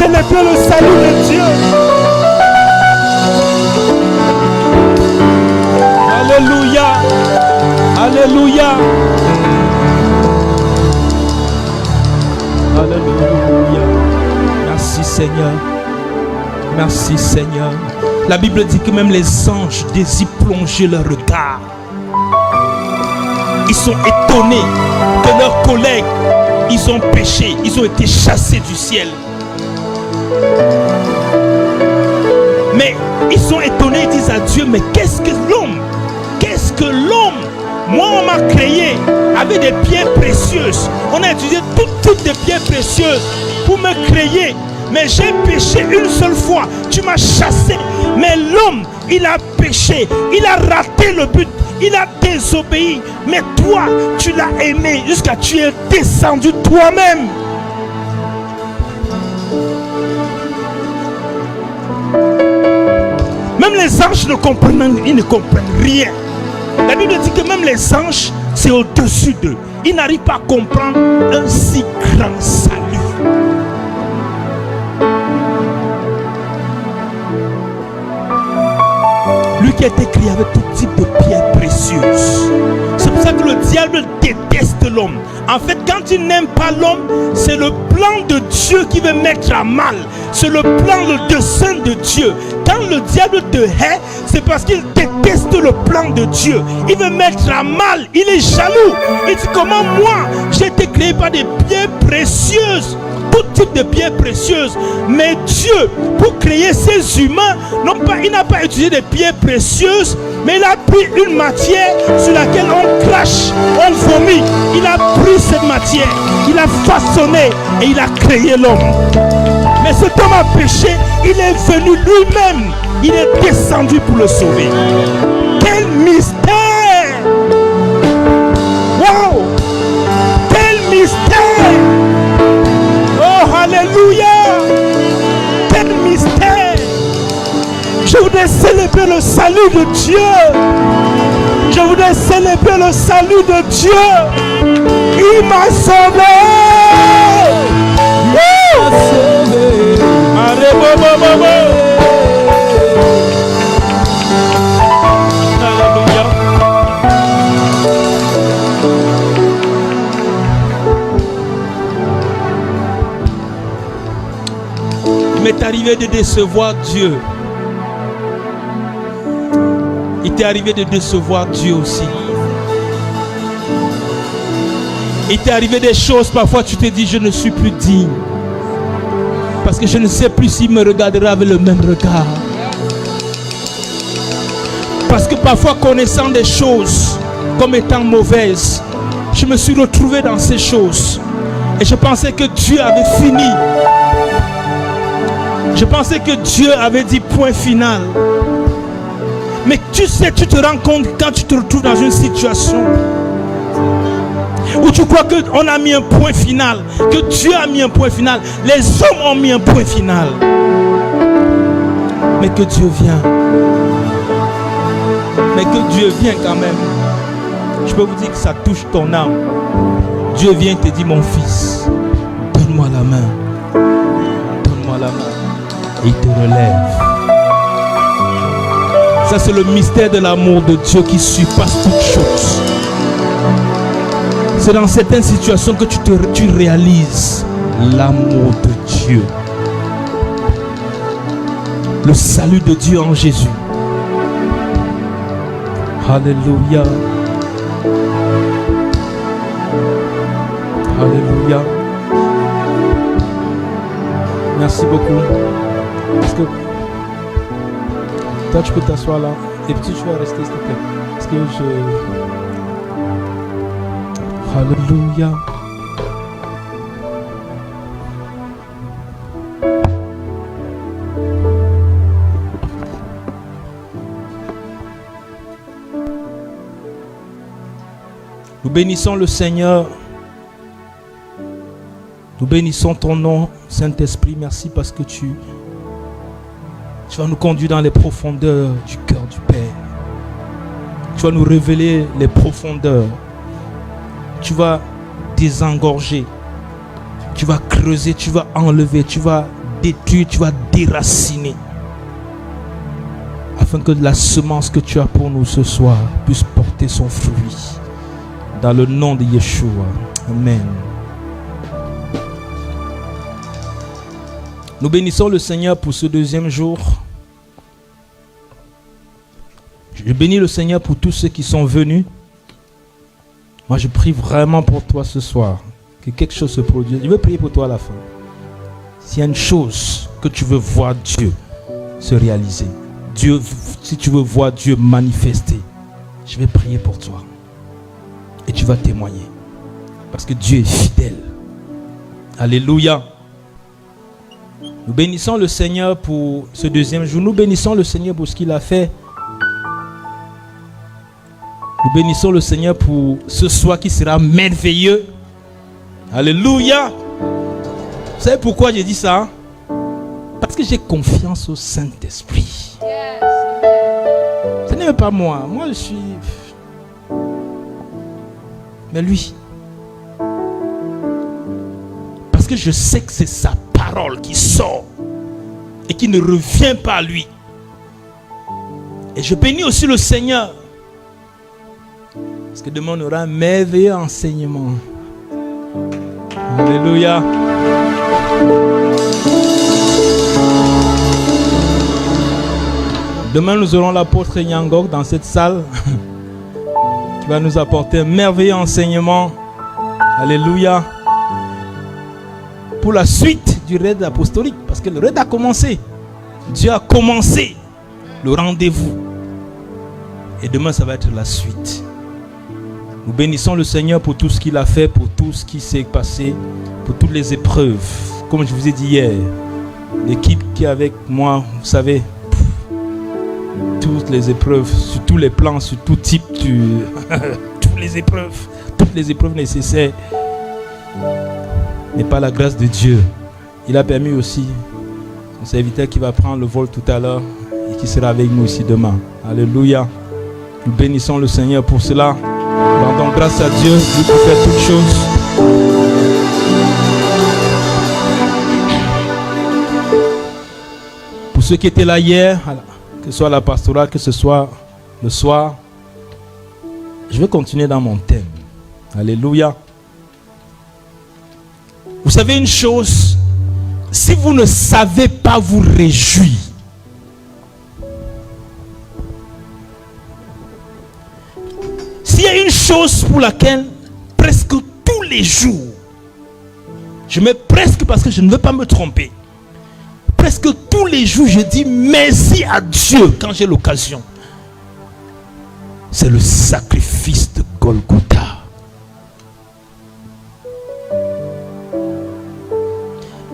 célébrer le salut de Dieu. Alléluia. Alléluia. Alléluia. Merci Seigneur. Merci Seigneur. La Bible dit que même les anges désirent plonger leur regard. Ils sont étonnés que leurs collègues, ils ont péché, ils ont été chassés du ciel. Mais ils sont étonnés, ils disent à Dieu, mais qu'est-ce que l'homme? Qu'est-ce que l'homme? Moi, on m'a créé avec des pierres précieuses. On a utilisé toutes les pierres précieuses pour me créer. Mais j'ai péché une seule fois. Tu m'as chassé. Mais l'homme, il a péché. Il a raté le but. Il a désobéi. Mais toi, tu l'as aimé jusqu'à tu es descendu toi-même. Même les anges ne comprennent, ils ne comprennent rien. La Bible dit que même les anges, c'est au-dessus d'eux. Ils n'arrivent pas à comprendre un si grand salut. Lui qui a été créé avec tout type de pierres précieuses. C'est pour ça que le diable déteste l'homme. En fait, quand il n'aime pas l'homme, c'est le plan de Dieu qui veut mettre à mal. C'est le plan, le dessein de Dieu. Quand le diable te hait, c'est parce qu'il déteste le plan de Dieu. Il veut mettre à mal. Il est jaloux. Il dit, comment moi, j'ai été créé par des pierres précieuses. Tout type de pierres précieuses. Mais Dieu, pour créer ces humains, il n'a pas utilisé des pierres précieuses, mais il a pris une matière sur laquelle on crache, on vomit. Il a pris cette matière, il a façonné et il a créé l'homme. Mais cet homme a péché, il est venu lui-même, il est descendu pour le sauver. Quel mystère! Wow! Quel mystère! Oh, alléluia! Quel mystère! Je voudrais célébrer le salut de Dieu. Je voudrais célébrer le salut de Dieu. Il m'a sauvé. Il m'a sauvé. Il m'est arrivé de décevoir Dieu. Il t'est arrivé de décevoir Dieu aussi. Il t'est arrivé des choses, parfois tu te dis je ne suis plus digne. Parce que je ne sais plus s'il me regardera avec le même regard. Parce que parfois connaissant des choses comme étant mauvaises, je me suis retrouvé dans ces choses. Et je pensais que Dieu avait fini. Je pensais que Dieu avait dit point final. Mais tu sais, tu te rends compte quand tu te retrouves dans une situation où tu crois qu'on a mis un point final, que Dieu a mis un point final, les hommes ont mis un point final. Mais que Dieu vient. Mais que Dieu vient quand même. Je peux vous dire que ça touche ton âme. Dieu vient et te dit, mon fils, donne-moi la main. Donne-moi la main. Et il te relève. Ça, c'est le mystère de l'amour de Dieu qui surpasse toutes choses. C'est dans certaines situations que tu réalises l'amour de Dieu. Le salut de Dieu en Jésus. Alléluia. Alléluia. Merci beaucoup. Est-ce que toi tu peux t'asseoir là et puis tu vas rester s'il te plaît. Parce que Alléluia. Nous bénissons le Seigneur. Nous bénissons ton nom, Saint-Esprit. Merci parce que tu vas nous conduire dans les profondeurs du cœur du Père. Tu vas nous révéler les profondeurs. Tu vas désengorger. Tu vas creuser, tu vas enlever, tu vas détruire, tu vas déraciner. Afin que la semence que tu as pour nous ce soir puisse porter son fruit. Dans le nom de Yeshua. Amen. Nous bénissons le Seigneur pour ce deuxième jour. Je bénis le Seigneur pour tous ceux qui sont venus. Moi, je prie vraiment pour toi ce soir. Que quelque chose se produise. Je veux prier pour toi à la fin. S'il y a une chose que tu veux voir Dieu se réaliser, Dieu, si tu veux voir Dieu manifester, je vais prier pour toi. Et tu vas témoigner. Parce que Dieu est fidèle. Alléluia. Nous bénissons le Seigneur pour ce deuxième jour. Nous bénissons le Seigneur pour ce qu'il a fait. Nous bénissons le Seigneur pour ce soir qui sera merveilleux. Alléluia. Vous savez pourquoi j'ai dit ça? Parce que j'ai confiance au Saint-Esprit. Ce n'est pas moi. Moi, je suis... Mais lui. Parce que je sais que c'est sa parole qui sort et qui ne revient pas à lui. Et je bénis aussi le Seigneur. Parce que demain on aura un merveilleux enseignement. Alléluia. Demain nous aurons l'apôtre Nyangok dans cette salle qui va nous apporter un merveilleux enseignement. Alléluia. Pour la suite du raid apostolique. Parce que le raid a commencé. Dieu a commencé le rendez-vous. Et demain ça va être la suite. Nous bénissons le Seigneur pour tout ce qu'il a fait, pour tout ce qui s'est passé, pour toutes les épreuves. Comme je vous ai dit hier, l'équipe qui est avec moi, vous savez, toutes les épreuves, sur tous les plans, sur tout type, toutes les épreuves nécessaires. Mais par la grâce de Dieu, il a permis aussi son serviteur qui va prendre le vol tout à l'heure et qui sera avec nous ici demain. Alléluia. Nous bénissons le Seigneur pour cela. Rendons grâce à Dieu, lui pour faire toutes choses. Pour ceux qui étaient là hier, que ce soit la pastorale, que ce soit le soir, je vais continuer dans mon thème. Alléluia. Vous savez une chose, si vous ne savez pas vous réjouir, s'il y a une chose pour laquelle presque tous les jours, je mets presque parce que je ne veux pas me tromper, presque tous les jours je dis merci à Dieu quand j'ai l'occasion, c'est le sacrifice de Golgotha.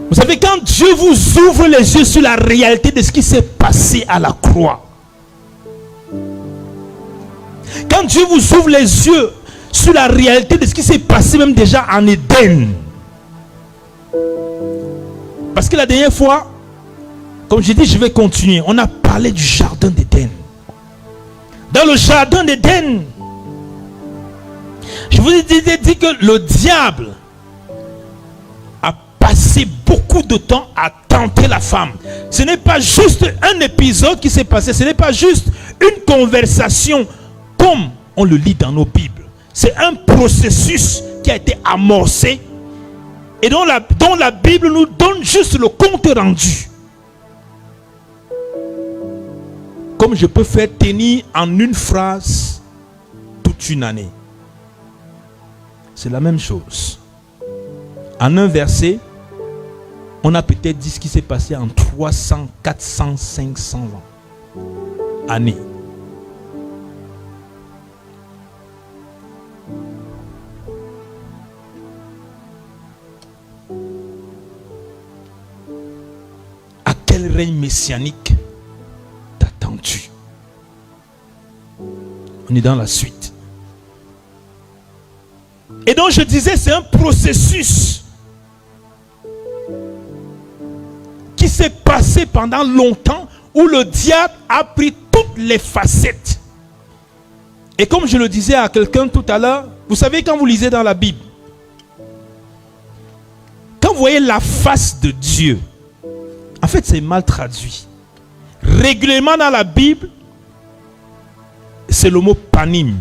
Vous savez, quand Dieu vous ouvre les yeux sur la réalité de ce qui s'est passé à la croix, quand Dieu vous ouvre les yeux sur la réalité de ce qui s'est passé même déjà en Éden. Parce que la dernière fois, comme j'ai dit, je vais continuer. On a parlé du jardin d'Éden. Dans le jardin d'Éden, je vous ai dit que le diable a passé beaucoup de temps à tenter la femme. Ce n'est pas juste un épisode qui s'est passé. Ce n'est pas juste une conversation comme on le lit dans nos Bibles. C'est un processus qui a été amorcé et dont la Bible nous donne juste le compte rendu. Comme je peux faire tenir en une phrase toute une année. C'est la même chose. En un verset, on a peut-être dit ce qui s'est passé en 300, 400, 500 ans. Années. À quel règne messianique t'attends-tu? On est dans la suite. Et donc je disais, c'est un processus qui s'est passé pendant longtemps où le diable a pris toutes les facettes. Et comme je le disais à quelqu'un tout à l'heure, vous savez quand vous lisez dans la Bible, quand vous voyez la face de Dieu, En fait, c'est mal traduit. Régulièrement dans la Bible, c'est le mot panim.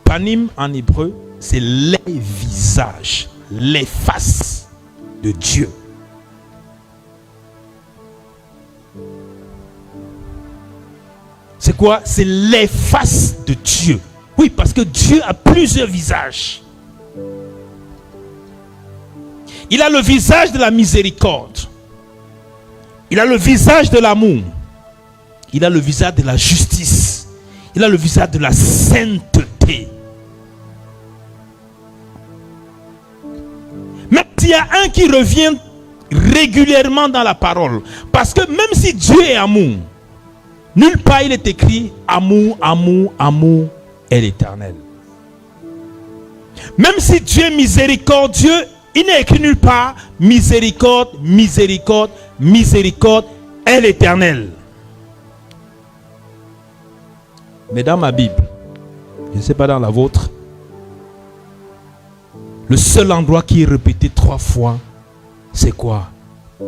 Panim en hébreu, c'est les visages, les faces de Dieu. C'est quoi? C'est les faces de Dieu. Oui, parce que Dieu a plusieurs visages. Il a le visage de la miséricorde. Il a le visage de l'amour. Il a le visage de la justice. Il a le visage de la sainteté. Mais il y a un qui revient régulièrement dans la parole. Parce que même si Dieu est amour, nulle part il est écrit amour, amour, amour est l'Éternel. Même si Dieu est miséricordieux, il n'est écrit nulle part miséricorde, miséricorde, miséricorde est l'Éternel. Mais dans ma Bible, je ne sais pas dans la vôtre, le seul endroit qui est répété 3 fois, c'est quoi?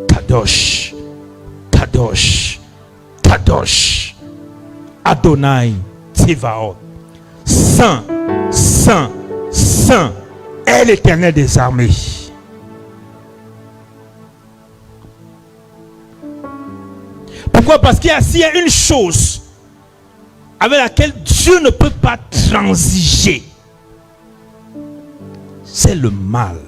Kadosh, Kadosh, Kadosh, Adonai, Tsevaot. Saint, Saint, Saint est l'Éternel des armées. Pourquoi? Parce qu'il y a une chose avec laquelle Dieu ne peut pas transiger, c'est le mal.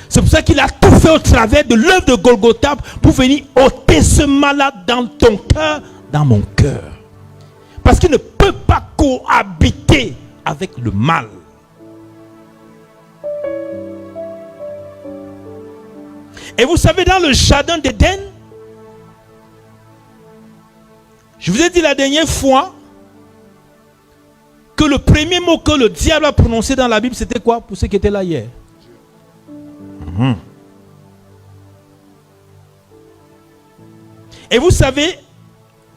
C'est pour ça qu'il a tout fait au travers de l'œuvre de Golgotha pour venir ôter ce mal-là dans ton cœur, dans mon cœur. Parce qu'il ne peut pas cohabiter avec le mal. Et vous savez, dans le jardin d'Éden, je vous ai dit la dernière fois que le premier mot que le diable a prononcé dans la Bible, c'était quoi? Pour ceux qui étaient là hier. Et vous savez,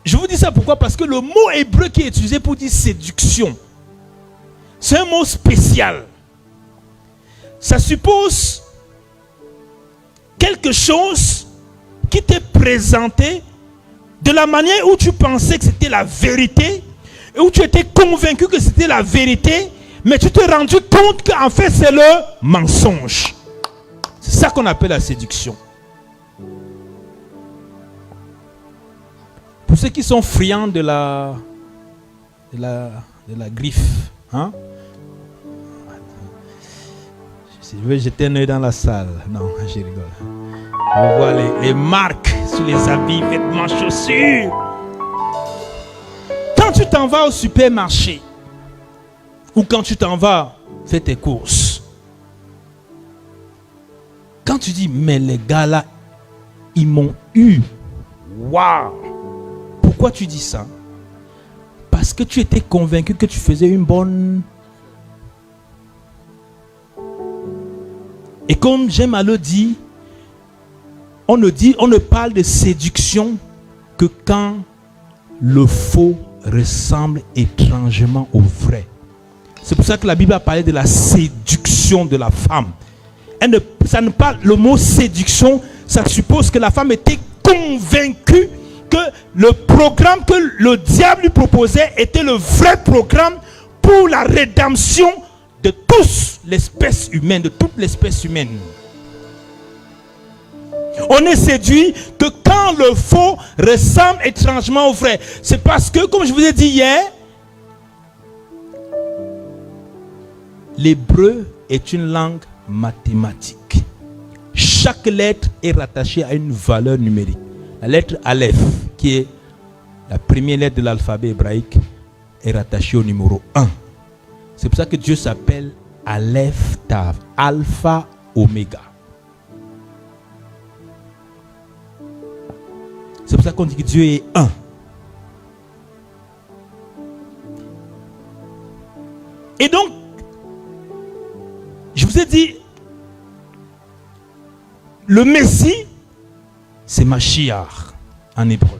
je vous dis ça pourquoi? Parce que le mot hébreu qui est utilisé pour dire séduction, c'est un mot spécial. Ça suppose quelque chose qui t'est présenté de la manière où tu pensais que c'était la vérité, et où tu étais convaincu que c'était la vérité, mais tu t'es rendu compte qu'en fait c'est le mensonge. C'est ça qu'on appelle la séduction. Pour ceux qui sont friands de la griffe, hein? Si je veux jeter un œil dans la salle, non, je rigole. On voit les marques sur les habits, vêtements, chaussures. Quand tu t'en vas au supermarché, ou quand tu t'en vas faire tes courses, quand tu dis, mais les gars là, ils m'ont eu. Waouh! Pourquoi tu dis ça? Parce que tu étais convaincu que tu faisais une bonne... Et comme j'aime à le dire, on ne parle de séduction que quand le faux ressemble étrangement au vrai. C'est pour ça que la Bible a parlé de la séduction de la femme. Le mot séduction, ça suppose que la femme était convaincue que le programme que le diable lui proposait était le vrai programme pour la rédemption de toute l'espèce humaine, de toute l'espèce humaine. On est séduit que quand le faux ressemble étrangement au vrai. C'est parce que, comme je vous ai dit hier, l'hébreu est une langue mathématique. Chaque lettre est rattachée à une valeur numérique. La lettre Aleph, qui est la première lettre de l'alphabet hébraïque, est rattachée au numéro 1. C'est pour ça que Dieu s'appelle Aleph Tav, Alpha Oméga. C'est pour ça qu'on dit que Dieu est un. Et donc, je vous ai dit, le Messie, c'est Mashiach en hébreu.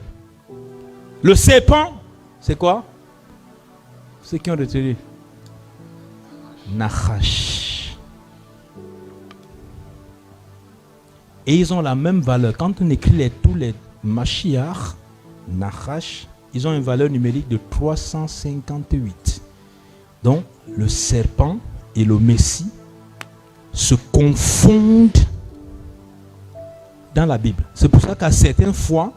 Le serpent, c'est quoi? Ceux qui ont retenu. Nachash. Et ils ont la même valeur. Quand on écrit tous les Mashiach, Nachash, ils ont une valeur numérique de 358. Donc, le serpent et le Messie se confondent dans la Bible. C'est pour ça qu'à certaines fois,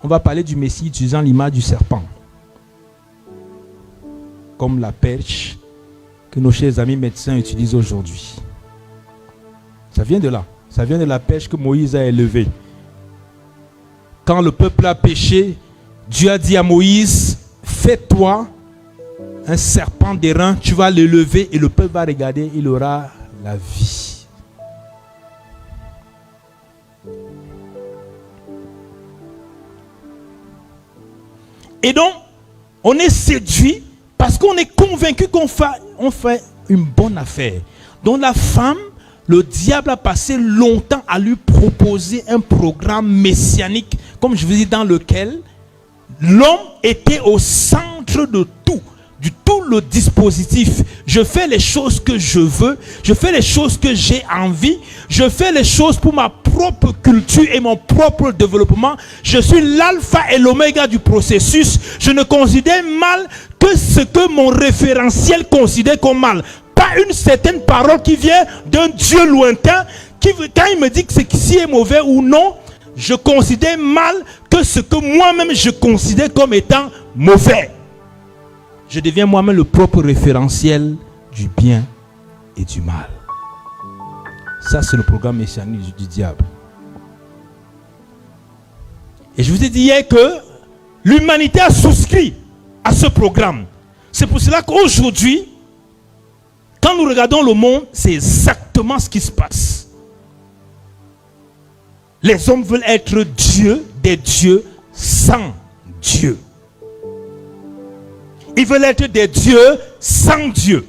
on va parler du Messie utilisant l'image du serpent. Comme la perche que nos chers amis médecins utilisent aujourd'hui. Ça vient de là. Ça vient de la perche que Moïse a élevée. Quand le peuple a péché, Dieu a dit à Moïse, fais-toi un serpent d'airain, tu vas le lever et le peuple va regarder, il aura la vie. Et donc, on est séduit parce qu'on est convaincu qu'on fait une bonne affaire. Donc la femme, le diable a passé longtemps à lui proposer un programme messianique, comme je vous dis, dans lequel l'homme était au centre de tout. Du tout le dispositif. Je fais les choses que je veux, je fais les choses que j'ai envie, je fais les choses pour ma propre culture et mon propre développement. Je suis l'alpha et l'oméga du processus. Je ne considère mal que ce que mon référentiel considère comme mal. Pas une certaine parole qui vient d'un Dieu lointain, qui, quand il me dit que ce qui est mauvais ou non, je considère mal que ce que moi-même je considère comme étant mauvais. Je deviens moi-même le propre référentiel du bien et du mal. Ça, c'est le programme messianique du diable. Et je vous ai dit hier que l'humanité a souscrit à ce programme. C'est pour cela qu'aujourd'hui, quand nous regardons le monde, c'est exactement ce qui se passe. Les hommes veulent être Dieu, des dieux sans Dieu. Ils veulent être des dieux sans Dieu.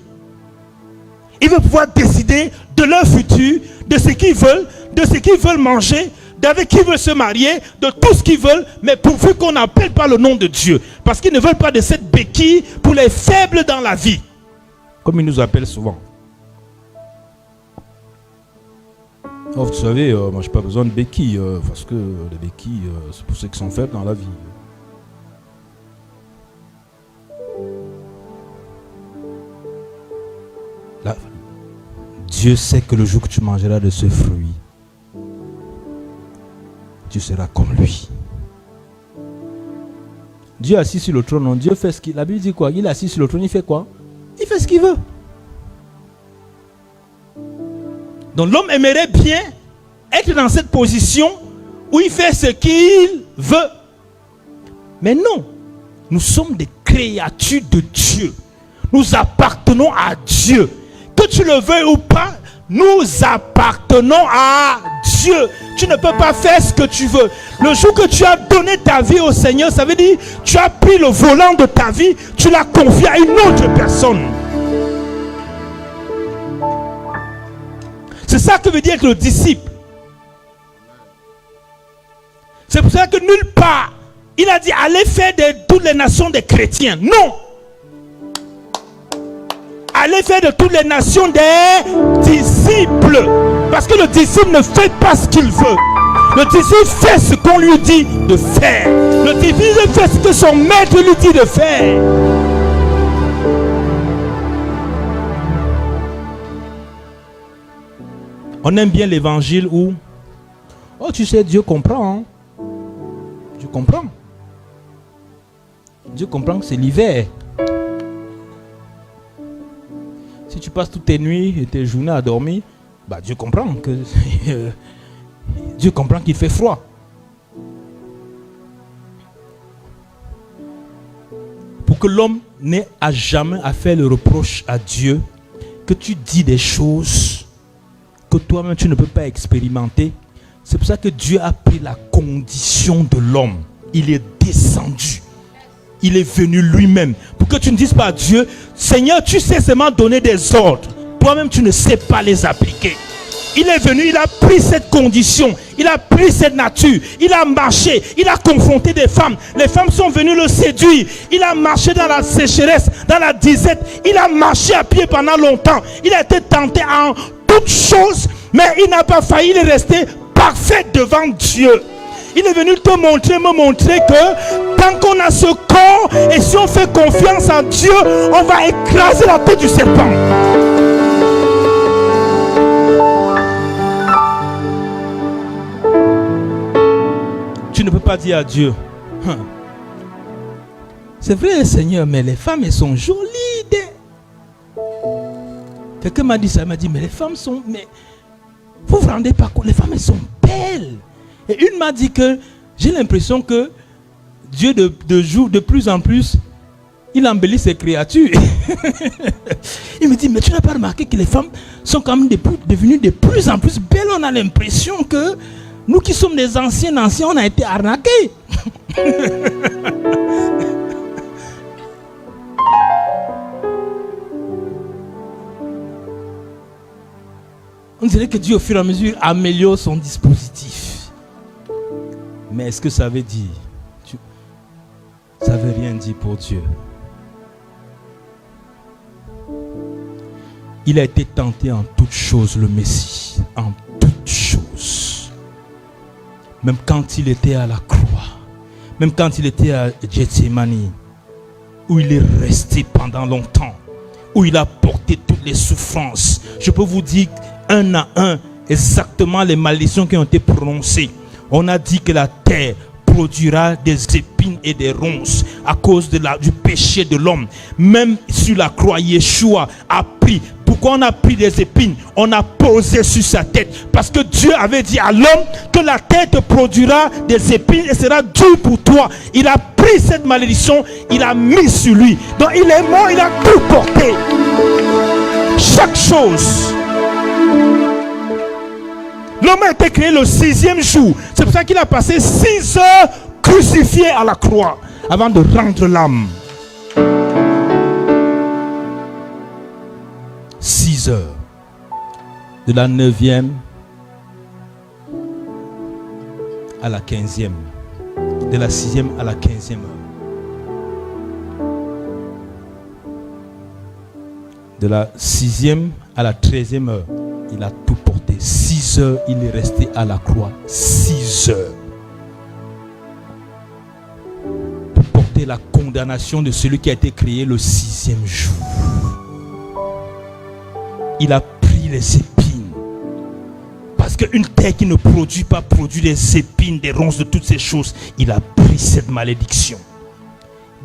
Ils veulent pouvoir décider de leur futur, de ce qu'ils veulent, de ce qu'ils veulent manger, d'avec qui ils veulent se marier, de tout ce qu'ils veulent, mais pourvu qu'on n'appelle pas le nom de Dieu. Parce qu'ils ne veulent pas de cette béquille pour les faibles dans la vie. Comme ils nous appellent souvent. Oh, vous savez, moi je n'ai pas besoin de béquilles, parce que les béquilles, c'est pour ceux qui sont faibles dans la vie. Là, Dieu sait que le jour que tu mangeras de ce fruit, tu seras comme lui. Dieu est assis sur le trône, Dieu fait ce qu'il... La Bible dit quoi? Il est assis sur le trône, il fait quoi? Il fait ce qu'il veut. Donc l'homme aimerait bien être dans cette position où il fait ce qu'il veut. Mais non, nous sommes des créatures de Dieu. Nous appartenons à Dieu. Que tu le veuilles ou pas, nous appartenons à Dieu. Tu ne peux pas faire ce que tu veux. Le jour que tu as donné ta vie au Seigneur, ça veut dire tu as pris le volant de ta vie, tu l'as confié à une autre personne. C'est ça que veut dire être le disciple. C'est pour ça que nulle part, il a dit allez faire de toutes les nations des chrétiens. Non. Allez faire de toutes les nations des disciples. Parce que le disciple ne fait pas ce qu'il veut. Le disciple fait ce qu'on lui dit de faire. Le disciple fait ce que son maître lui dit de faire. On aime bien l'évangile où, oh tu sais, Dieu comprend. Hein? Dieu comprend. Dieu comprend que c'est l'hiver. Si tu passes toutes tes nuits et tes journées à dormir, bah Dieu comprend que Dieu comprend qu'il fait froid. Pour que l'homme n'ait à jamais à faire le reproche à Dieu que tu dis des choses que toi-même tu ne peux pas expérimenter. C'est pour ça que Dieu a pris la condition de l'homme. Il est descendu. Il est venu lui-même. Pour que tu ne dises pas à Dieu, Seigneur, tu sais seulement donner des ordres. Toi-même, tu ne sais pas les appliquer. Il est venu, il a pris cette condition. Il a pris cette nature. Il a marché. Il a confronté des femmes. Les femmes sont venues le séduire. Il a marché dans la sécheresse, dans la disette. Il a marché à pied pendant longtemps. Il a été tenté en toutes choses, mais il n'a pas failli. Il est resté parfaite devant Dieu. Il est venu te montrer, me montrer que tant qu'on a ce corps et si on fait confiance en Dieu, on va écraser la tête du serpent. Tu ne peux pas dire à Dieu, c'est vrai Seigneur, mais les femmes elles sont jolies. Quelqu'un m'a dit ça, il m'a dit, mais les femmes sont... Mais vous vous rendez pas compte, les femmes elles sont belles. Et une m'a dit que j'ai l'impression que Dieu de jour de plus en plus, il embellit ses créatures. Il me dit, mais tu n'as pas remarqué que les femmes sont quand même devenues de plus en plus belles. On a l'impression que nous qui sommes des anciens, on a été arnaqués. On dirait que Dieu au fur et à mesure améliore son dispositif. Mais est-ce que ça veut dire? Ça ne veut rien dire pour Dieu. Il a été tenté en toutes choses, le Messie. En toutes choses. Même quand il était à la croix. Même quand il était à Gethsémani. Où il est resté pendant longtemps. Où il a porté toutes les souffrances. Je peux vous dire un à un exactement les malédictions qui ont été prononcées. On a dit que la terre produira des épines et des ronces à cause du péché de l'homme. Même sur la croix, Yeshua a pris. Pourquoi on a pris des épines? On a posé sur sa tête. Parce que Dieu avait dit à l'homme que la terre te produira des épines et sera dur pour toi. Il a pris cette malédiction, il a mis sur lui. Donc il est mort, il a tout porté. Chaque chose. L'homme a été créé le 6e jour. C'est pour ça qu'il a passé 6 heures crucifié à la croix avant de rendre l'âme. 6 heures. De la 9e à la 15e. De la 6e à la 15e heure. De la 6e à la 13e heure. Il a tout porté. 6 heures, il est resté à la croix. 6 heures. Pour porter la condamnation de celui qui a été créé le 6e jour. Il a pris les épines. Parce qu'une terre qui ne produit pas, produit des épines, des ronces, de toutes ces choses. Il a pris cette malédiction.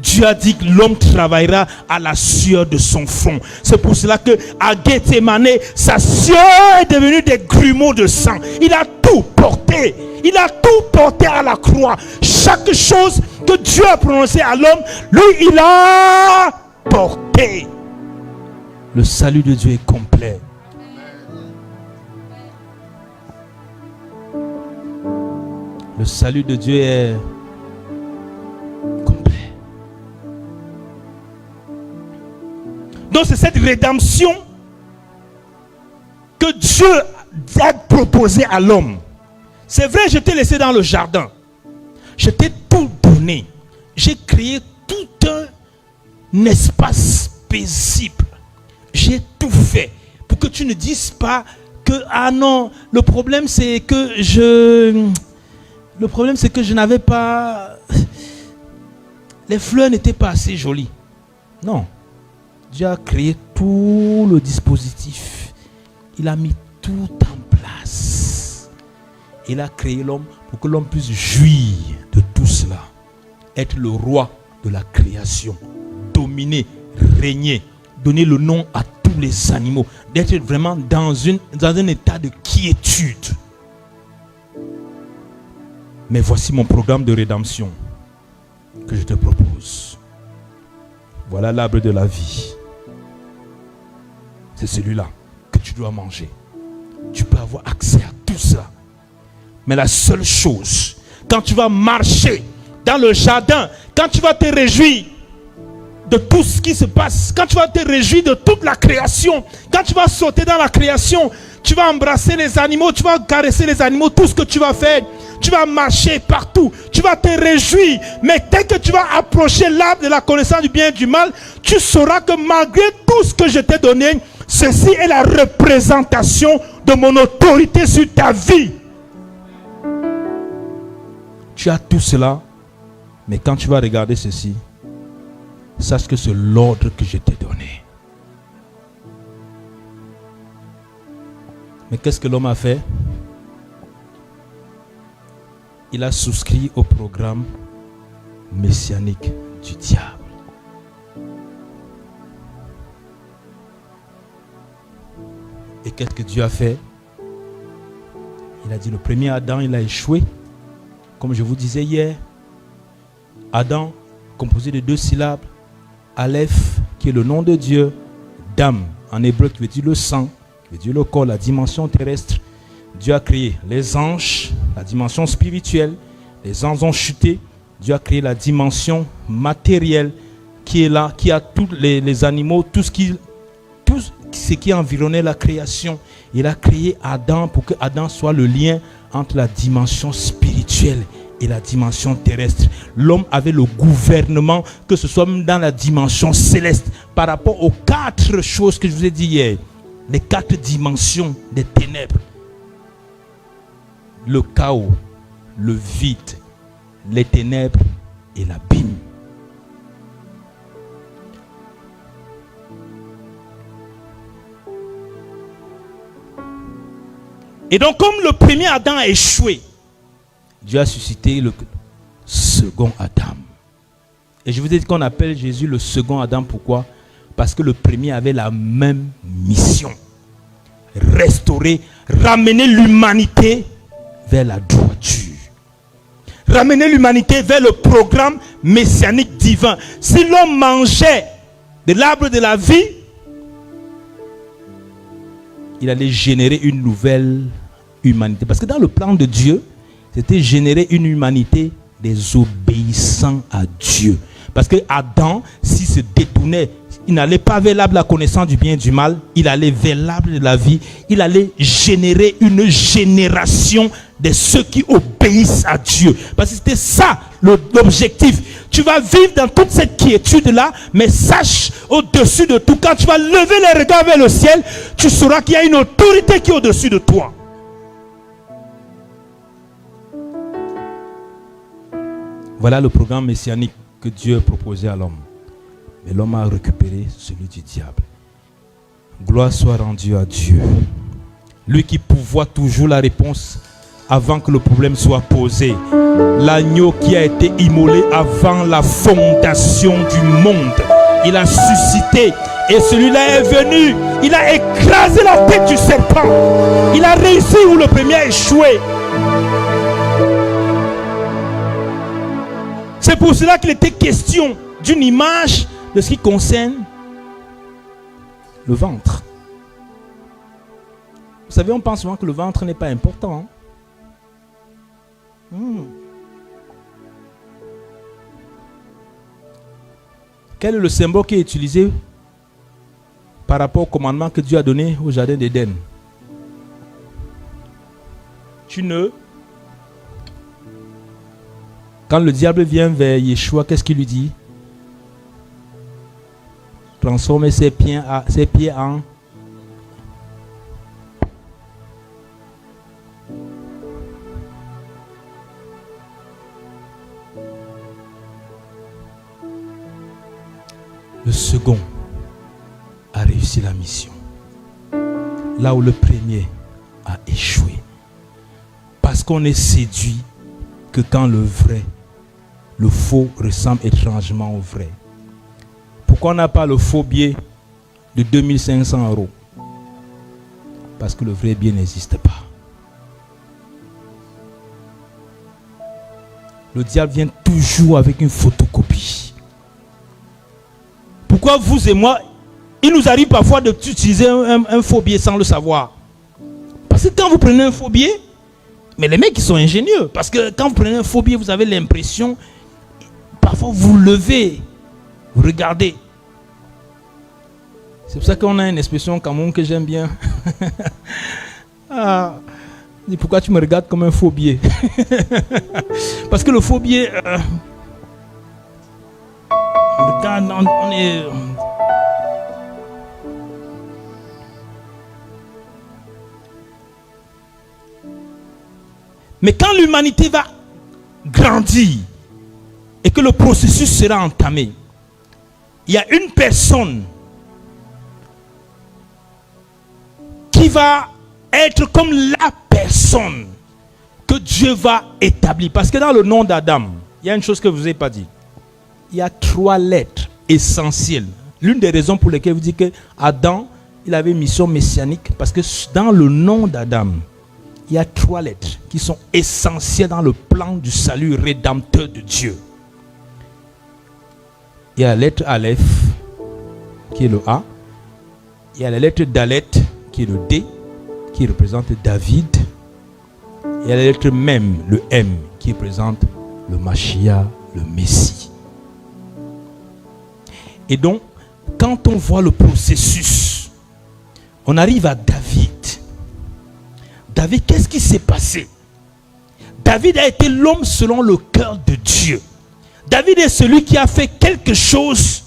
Dieu a dit que l'homme travaillera à la sueur de son front. C'est pour cela que à Gethsémani, sa sueur est devenue des grumeaux de sang. Il a tout porté. Il a tout porté à la croix. Chaque chose que Dieu a prononcée à l'homme, lui, il a porté. Le salut de Dieu est complet. Le salut de Dieu est complet. Donc c'est cette rédemption que Dieu a proposée à l'homme. C'est vrai, je t'ai laissé dans le jardin. Je t'ai tout donné. J'ai créé tout un espace paisible. J'ai tout fait pour que tu ne dises pas que ah non, le problème c'est que je n'avais pas, les fleurs n'étaient pas assez jolies. Non. Dieu a créé tout le dispositif. Il a mis tout en place. Il a créé l'homme pour que l'homme puisse jouir de tout cela. Être le roi de la création. Dominer, régner. Donner le nom à tous les animaux. D'être vraiment dans un état de quiétude. Mais voici mon programme de rédemption que je te propose. Voilà l'arbre de la vie. C'est celui-là que tu dois manger. Tu peux avoir accès à tout ça. Mais la seule chose, quand tu vas marcher dans le jardin, quand tu vas te réjouir de tout ce qui se passe, quand tu vas te réjouir de toute la création, quand tu vas sauter dans la création, tu vas embrasser les animaux, tu vas caresser les animaux, tout ce que tu vas faire, tu vas marcher partout, tu vas te réjouir. Mais dès que tu vas approcher l'arbre de la connaissance du bien et du mal, tu sauras que malgré tout ce que je t'ai donné, ceci est la représentation de mon autorité sur ta vie. Tu as tout cela, mais quand tu vas regarder ceci, sache que c'est l'ordre que je t'ai donné. Mais qu'est-ce que l'homme a fait? Il a souscrit au programme messianique du diable. Et qu'est-ce que Dieu a fait? Il a dit, le premier Adam, il a échoué. Comme je vous disais hier, Adam, composé de 2 syllabes, Aleph, qui est le nom de Dieu, Dam, en hébreu, qui veut dire le sang, qui veut dire le corps, la dimension terrestre. Dieu a créé les anges, la dimension spirituelle. Les anges ont chuté. Dieu a créé la dimension matérielle qui est là, qui a tous les animaux, tout ce qui environnait la création. Il a créé Adam pour que Adam soit le lien entre la dimension spirituelle et la dimension terrestre. L'homme avait le gouvernement, que ce soit même dans la dimension céleste, par rapport aux 4 choses que je vous ai dit hier. Les 4 dimensions des ténèbres. Le chaos, le vide, les ténèbres et l'abîme. Et donc, comme le premier Adam a échoué, Dieu a suscité le second Adam. Et je vous ai dit qu'on appelle Jésus le second Adam. Pourquoi? Parce que le premier avait la même mission. Restaurer, ramener l'humanité vers la droiture. Ramener l'humanité vers le programme messianique divin. Si l'homme mangeait de l'arbre de la vie, il allait générer une nouvelle humanité. Parce que dans le plan de Dieu, c'était générer une humanité des obéissants à Dieu. Parce que Adam, s'il se détournait, il n'allait pas vers l'arbre de la connaissance du bien et du mal, il allait vers l'arbre de la vie. Il allait générer une génération de ceux qui obéissent à Dieu. Parce que c'était ça l'objectif. Tu vas vivre dans toute cette quiétude-là, mais sache au-dessus de tout, quand tu vas lever les regards vers le ciel, tu sauras qu'il y a une autorité qui est au-dessus de toi. Voilà le programme messianique que Dieu proposait à l'homme. Mais l'homme a récupéré celui du diable. Gloire soit rendue à Dieu. Lui qui pourvoit toujours la réponse avant que le problème soit posé. L'agneau qui a été immolé avant la fondation du monde. Il a suscité et celui-là est venu. Il a écrasé la tête du serpent. Il a réussi où le premier a échoué. C'est pour cela qu'il était question d'une image de ce qui concerne le ventre. Vous savez, on pense souvent que le ventre n'est pas important. Quel est le symbole qui est utilisé par rapport au commandement que Dieu a donné au jardin d'Éden? Quand le diable vient vers Yeshua, qu'est-ce qu'il lui dit? Transformer ses pieds en... Le second a réussi la mission. Là où le premier a échoué. Parce qu'on est séduit que quand le faux ressemble étrangement au vrai. Pourquoi on n'a pas le faux billet de 2500 €? Parce que le vrai billet n'existe pas. Le diable vient toujours avec une photocopie. Pourquoi vous et moi, il nous arrive parfois d'utiliser un faux billet sans le savoir? Parce que quand vous prenez un faux billet, mais les mecs ils sont ingénieux, parce que quand vous prenez un faux billet, vous avez l'impression, parfois vous levez, vous regardez. C'est pour ça qu'on a une expression au Cameroun que j'aime bien. Pourquoi tu me regardes comme un faux billet? Parce que le faux billet, on est... Mais quand l'humanité va grandir et que le processus sera entamé, il y a une personne qui va être comme la personne que Dieu va établir. Parce que dans le nom d'Adam, il y a une chose que je ne vous ai pas dit. Il y a 3 lettres essentielles. L'une des raisons pour lesquelles vous dites que Adam, il avait une mission messianique, parce que dans le nom d'Adam, il y a 3 lettres qui sont essentielles dans le plan du salut rédempteur de Dieu. Il y a la lettre Aleph, qui est le A. Il y a la lettre Dalet, qui est le D, qui représente David. Il y a la lettre Mem, le M, qui représente le Mashiach, le Messie. Et donc, quand on voit le processus, on arrive à David. David, qu'est-ce qui s'est passé? David a été l'homme selon le cœur de Dieu. David est celui qui a fait quelque chose.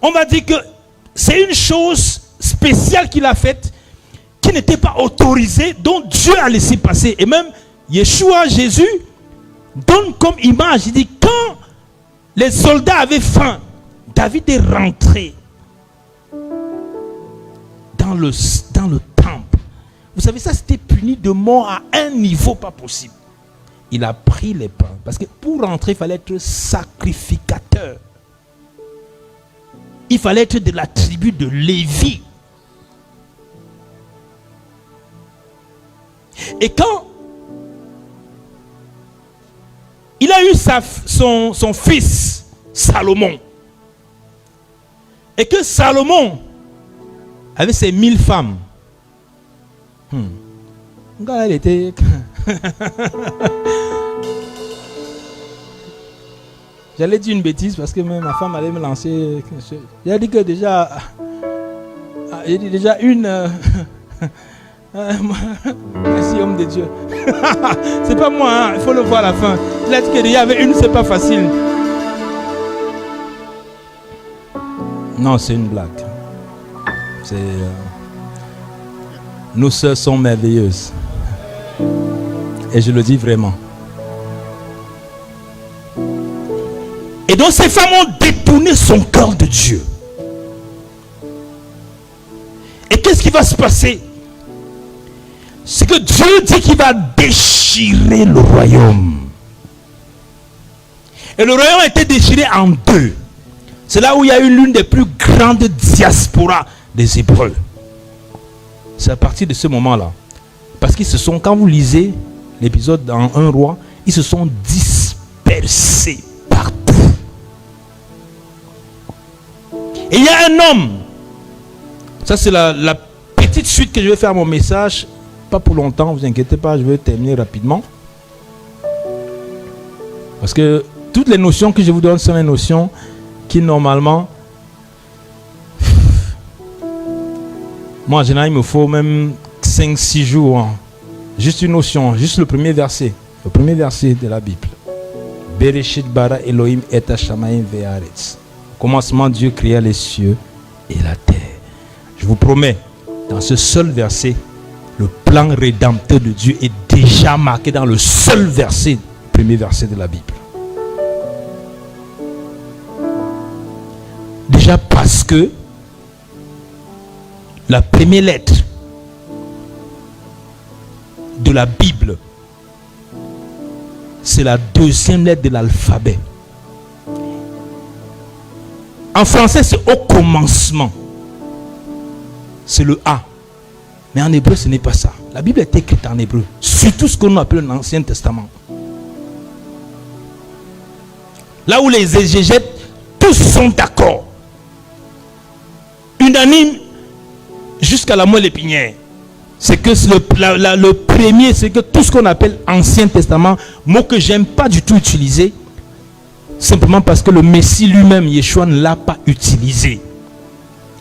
On va dire que c'est une chose spéciale qu'il a faite, qui n'était pas autorisée, dont Dieu a laissé passer. Et même Yeshua, Jésus, donne comme image, il dit, quand les soldats avaient faim, David est rentré dans le temple. Vous savez, ça c'était puni de mort à un niveau pas possible. Il a pris les pains. Parce que pour rentrer, il fallait être sacrificateur. Il fallait être de la tribu de Lévi. Et quand il a eu son fils Salomon, et que Salomon avait ses 1000 femmes, elle était j'allais dire une bêtise parce que même ma femme allait me lancer. J'ai dit que déjà une merci homme de Dieu. C'est pas moi, hein, il faut le voir à la fin. Il a dit que déjà avec une, c'est pas facile. Non, c'est une blague. Nos sœurs sont merveilleuses. Et je le dis vraiment. Et donc ces femmes ont détourné son cœur de Dieu. Et qu'est-ce qui va se passer? C'est que Dieu dit qu'il va déchirer le royaume. Et le royaume a été déchiré en 2. C'est là où il y a eu l'une des plus grandes diasporas des Hébreux. C'est à partir de ce moment-là. Parce qu'ils se sont, quand vous lisez l'épisode dans 1 roi, ils se sont dispersés partout. Et il y a un homme. Ça c'est la petite suite que je vais faire à mon message. Pas pour longtemps, vous inquiétez pas, je vais terminer rapidement. Parce que toutes les notions que je vous donne sont les notions qui normalement... Moi en général il me faut même 5-6 jours. Hein. Juste une notion, juste le premier verset. Le premier verset de la Bible. Bereshit bara Elohim et Hashamayim ve'aretz. Au commencement, Dieu créa les cieux et la terre. Je vous promets, dans ce seul verset, le plan rédempteur de Dieu est déjà marqué dans le seul verset, premier verset de la Bible. Déjà parce que la première lettre de la Bible, c'est la deuxième lettre de l'alphabet. En français, c'est au commencement. C'est le A. Mais en hébreu, ce n'est pas ça. La Bible est écrite en hébreu. Surtout ce qu'on appelle l'Ancien Testament. Là où les exégètes, tous sont d'accord. Unanime jusqu'à la moelle épinière. C'est que le premier, c'est que tout ce qu'on appelle Ancien Testament, mot que j'aime pas du tout utiliser, simplement parce que le Messie lui-même, Yeshua, ne l'a pas utilisé.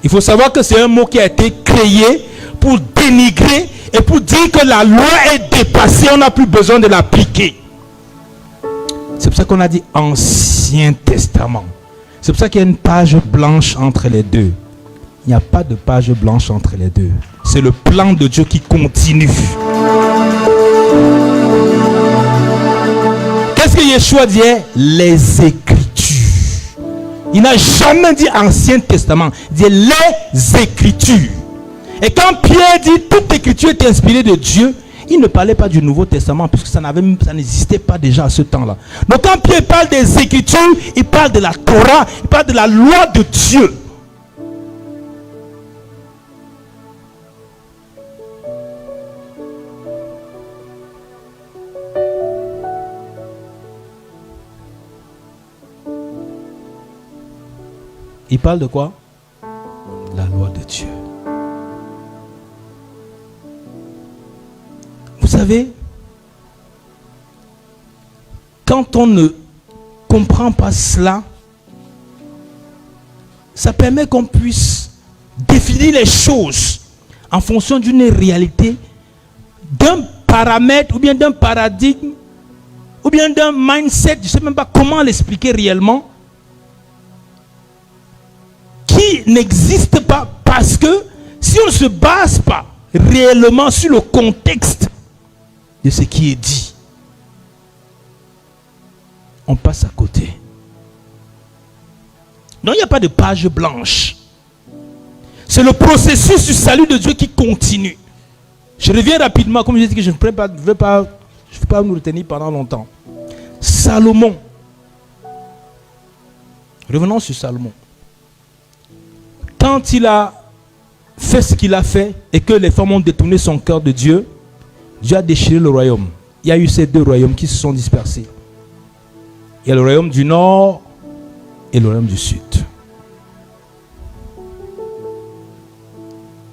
Il faut savoir que c'est un mot qui a été créé pour dénigrer et pour dire que la loi est dépassée, on n'a plus besoin de l'appliquer. C'est pour ça qu'on a dit Ancien Testament. C'est pour ça qu'il y a une page blanche entre les deux. Il n'y a pas de page blanche entre les deux. C'est le plan de Dieu qui continue. Yeshua dit les Écritures. Il n'a jamais dit Ancien Testament. Il dit les Écritures. Et quand Pierre dit toute Écriture est inspirée de Dieu, il ne parlait pas du Nouveau Testament puisque ça n'existait pas déjà à ce temps-là. Donc quand Pierre parle des Écritures, il parle de la Torah, il parle de la loi de Dieu. Il parle de quoi? La loi de Dieu. Vous savez, quand on ne comprend pas cela, ça permet qu'on puisse définir les choses en fonction d'une réalité, d'un paramètre ou bien d'un paradigme ou bien d'un mindset, je ne sais même pas comment l'expliquer réellement, qui n'existe pas, parce que si on ne se base pas réellement sur le contexte de ce qui est dit, on passe à côté. Donc il n'y a pas de page blanche. C'est le processus du salut de Dieu qui continue. Je reviens rapidement, comme je dis que je ne veux pas nous retenir pendant longtemps. Salomon. Revenons sur Salomon. Quand il a fait ce qu'il a fait et que les femmes ont détourné son cœur de Dieu, Dieu a déchiré le royaume. Il y a eu ces deux royaumes qui se sont dispersés. Il y a le royaume du nord et le royaume du sud.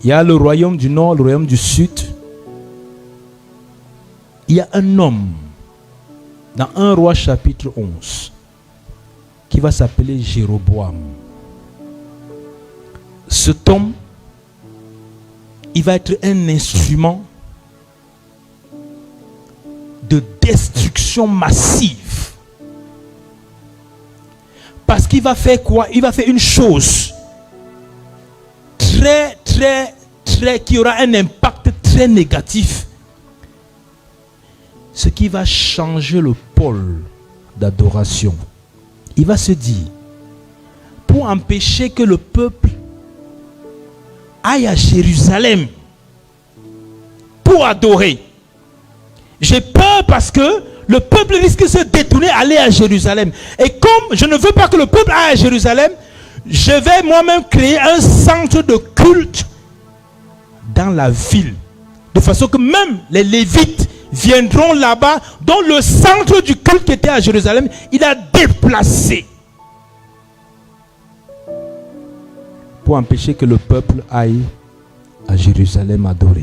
Il y a le royaume du nord, le royaume du sud. Il y a un homme dans 1 Roi chapitre 11 qui va s'appeler Jéroboam. Cet homme, il va être un instrument de destruction massive. Parce qu'il va faire quoi? Il va faire une chose qui aura un impact très négatif. Ce qui va changer le pôle d'adoration. Il va se dire, pour empêcher que le peuple aille à Jérusalem pour adorer. J'ai peur parce que le peuple risque de se détourner, aller à Jérusalem. Et comme je ne veux pas que le peuple aille à Jérusalem, je vais moi-même créer un centre de culte dans la ville. De façon que même les Lévites viendront là-bas, dont le centre du culte qui était à Jérusalem, il a déplacé. Pour empêcher que le peuple aille à Jérusalem adorer.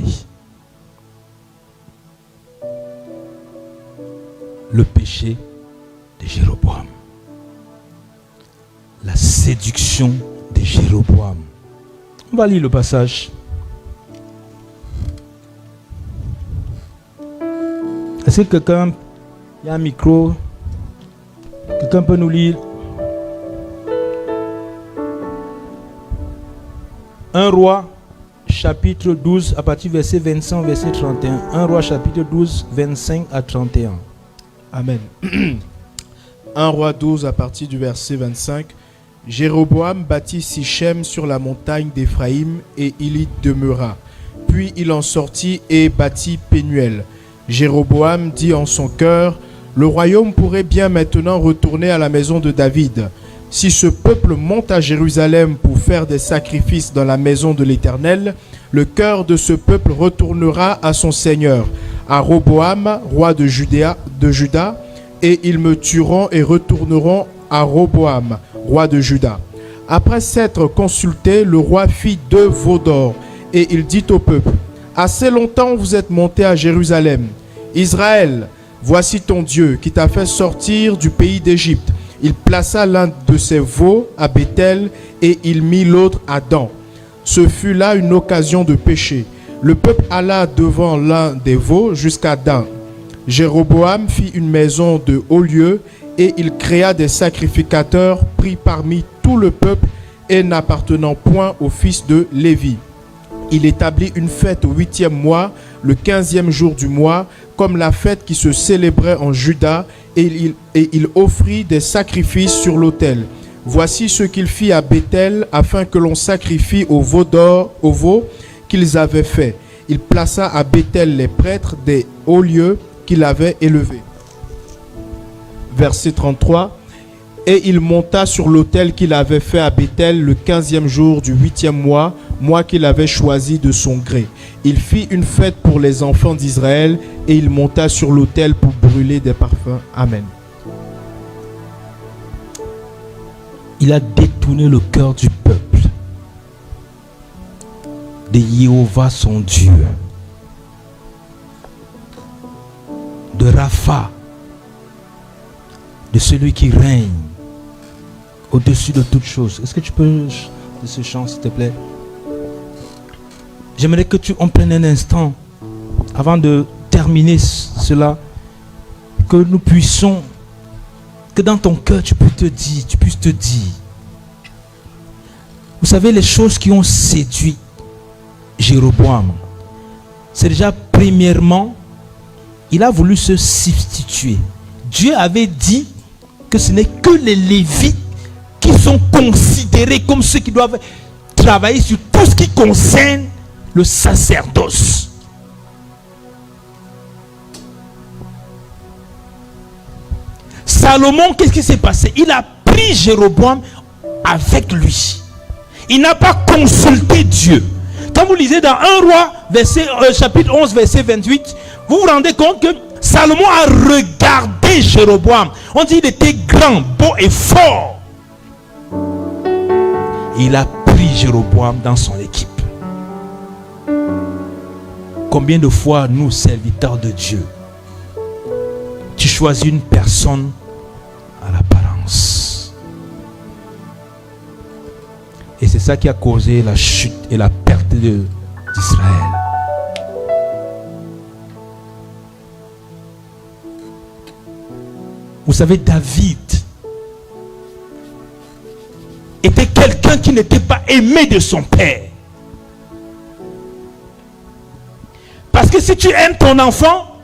Le péché de Jéroboam. La séduction de Jéroboam. On va lire le passage. Est-ce que quelqu'un, il y a un micro, quelqu'un peut nous lire 1 Roi chapitre 12 à partir du verset 25 verset 31. 1 Roi chapitre 12 25 à 31. Amen. 1 Roi 12 à partir du verset 25. Jéroboam bâtit Sichem sur la montagne d'Éphraïm et il y demeura. Puis il en sortit et bâtit Pénuel. Jéroboam dit en son cœur, le royaume pourrait bien maintenant retourner à la maison de David. Si ce peuple monte à Jérusalem pour faire des sacrifices dans la maison de l'Éternel, le cœur de ce peuple retournera à son Seigneur, à Roboam, roi de Juda, et ils me tueront et retourneront à Roboam, roi de Juda. Après s'être consulté, le roi fit 2 veaux d'or, et il dit au peuple, assez longtemps vous êtes monté à Jérusalem. Israël, voici ton Dieu qui t'a fait sortir du pays d'Égypte. Il plaça l'un de ses veaux à Béthel et il mit l'autre à Dan. Ce fut là une occasion de péché. Le peuple alla devant l'un des veaux jusqu'à Dan. Jéroboam fit une maison de haut lieu et il créa des sacrificateurs pris parmi tout le peuple et n'appartenant point au fils de Lévi. Il établit une fête au 8e mois, le 15e jour du mois, comme la fête qui se célébrait en Juda, et il offrit des sacrifices sur l'autel. Voici ce qu'il fit à Béthel afin que l'on sacrifie au veau qu'ils avaient fait. Il plaça à Béthel les prêtres des hauts lieux qu'il avait élevés. Verset 33. Et il monta sur l'autel qu'il avait fait à Béthel le 15e jour du 8e mois, mois qu'il avait choisi de son gré. Il fit une fête pour les enfants d'Israël et il monta sur l'autel pour brûler des parfums. Amen. Il a détourné le cœur du peuple de Jéhovah son Dieu, de Rapha, de celui qui règne au-dessus de toutes choses. Est-ce que tu peux de ce chant, s'il te plaît? J'aimerais que on prenne un instant avant de terminer cela, que nous puissions, que dans ton cœur tu puisses te dire, vous savez, les choses qui ont séduit Jéroboam, c'est déjà premièrement, il a voulu se substituer. Dieu avait dit que ce n'est que les Lévites qui sont considérés comme ceux qui doivent travailler sur tout ce qui concerne le sacerdoce. Salomon, qu'est-ce qui s'est passé? Il a pris Jéroboam avec lui. Il n'a pas consulté Dieu. Quand vous lisez dans 1 Roi, chapitre 11, verset 28, vous vous rendez compte que Salomon a regardé Jéroboam. On dit qu'il était grand, beau et fort. Il a pris Jéroboam dans son équipe. Combien de fois nous, serviteurs de Dieu, tu choisis une personne à l'apparence? Et c'est ça qui a causé la chute et la perte d'Israël. Vous savez, David était quelqu'un qui n'était pas aimé de son père. Parce que si tu aimes ton enfant,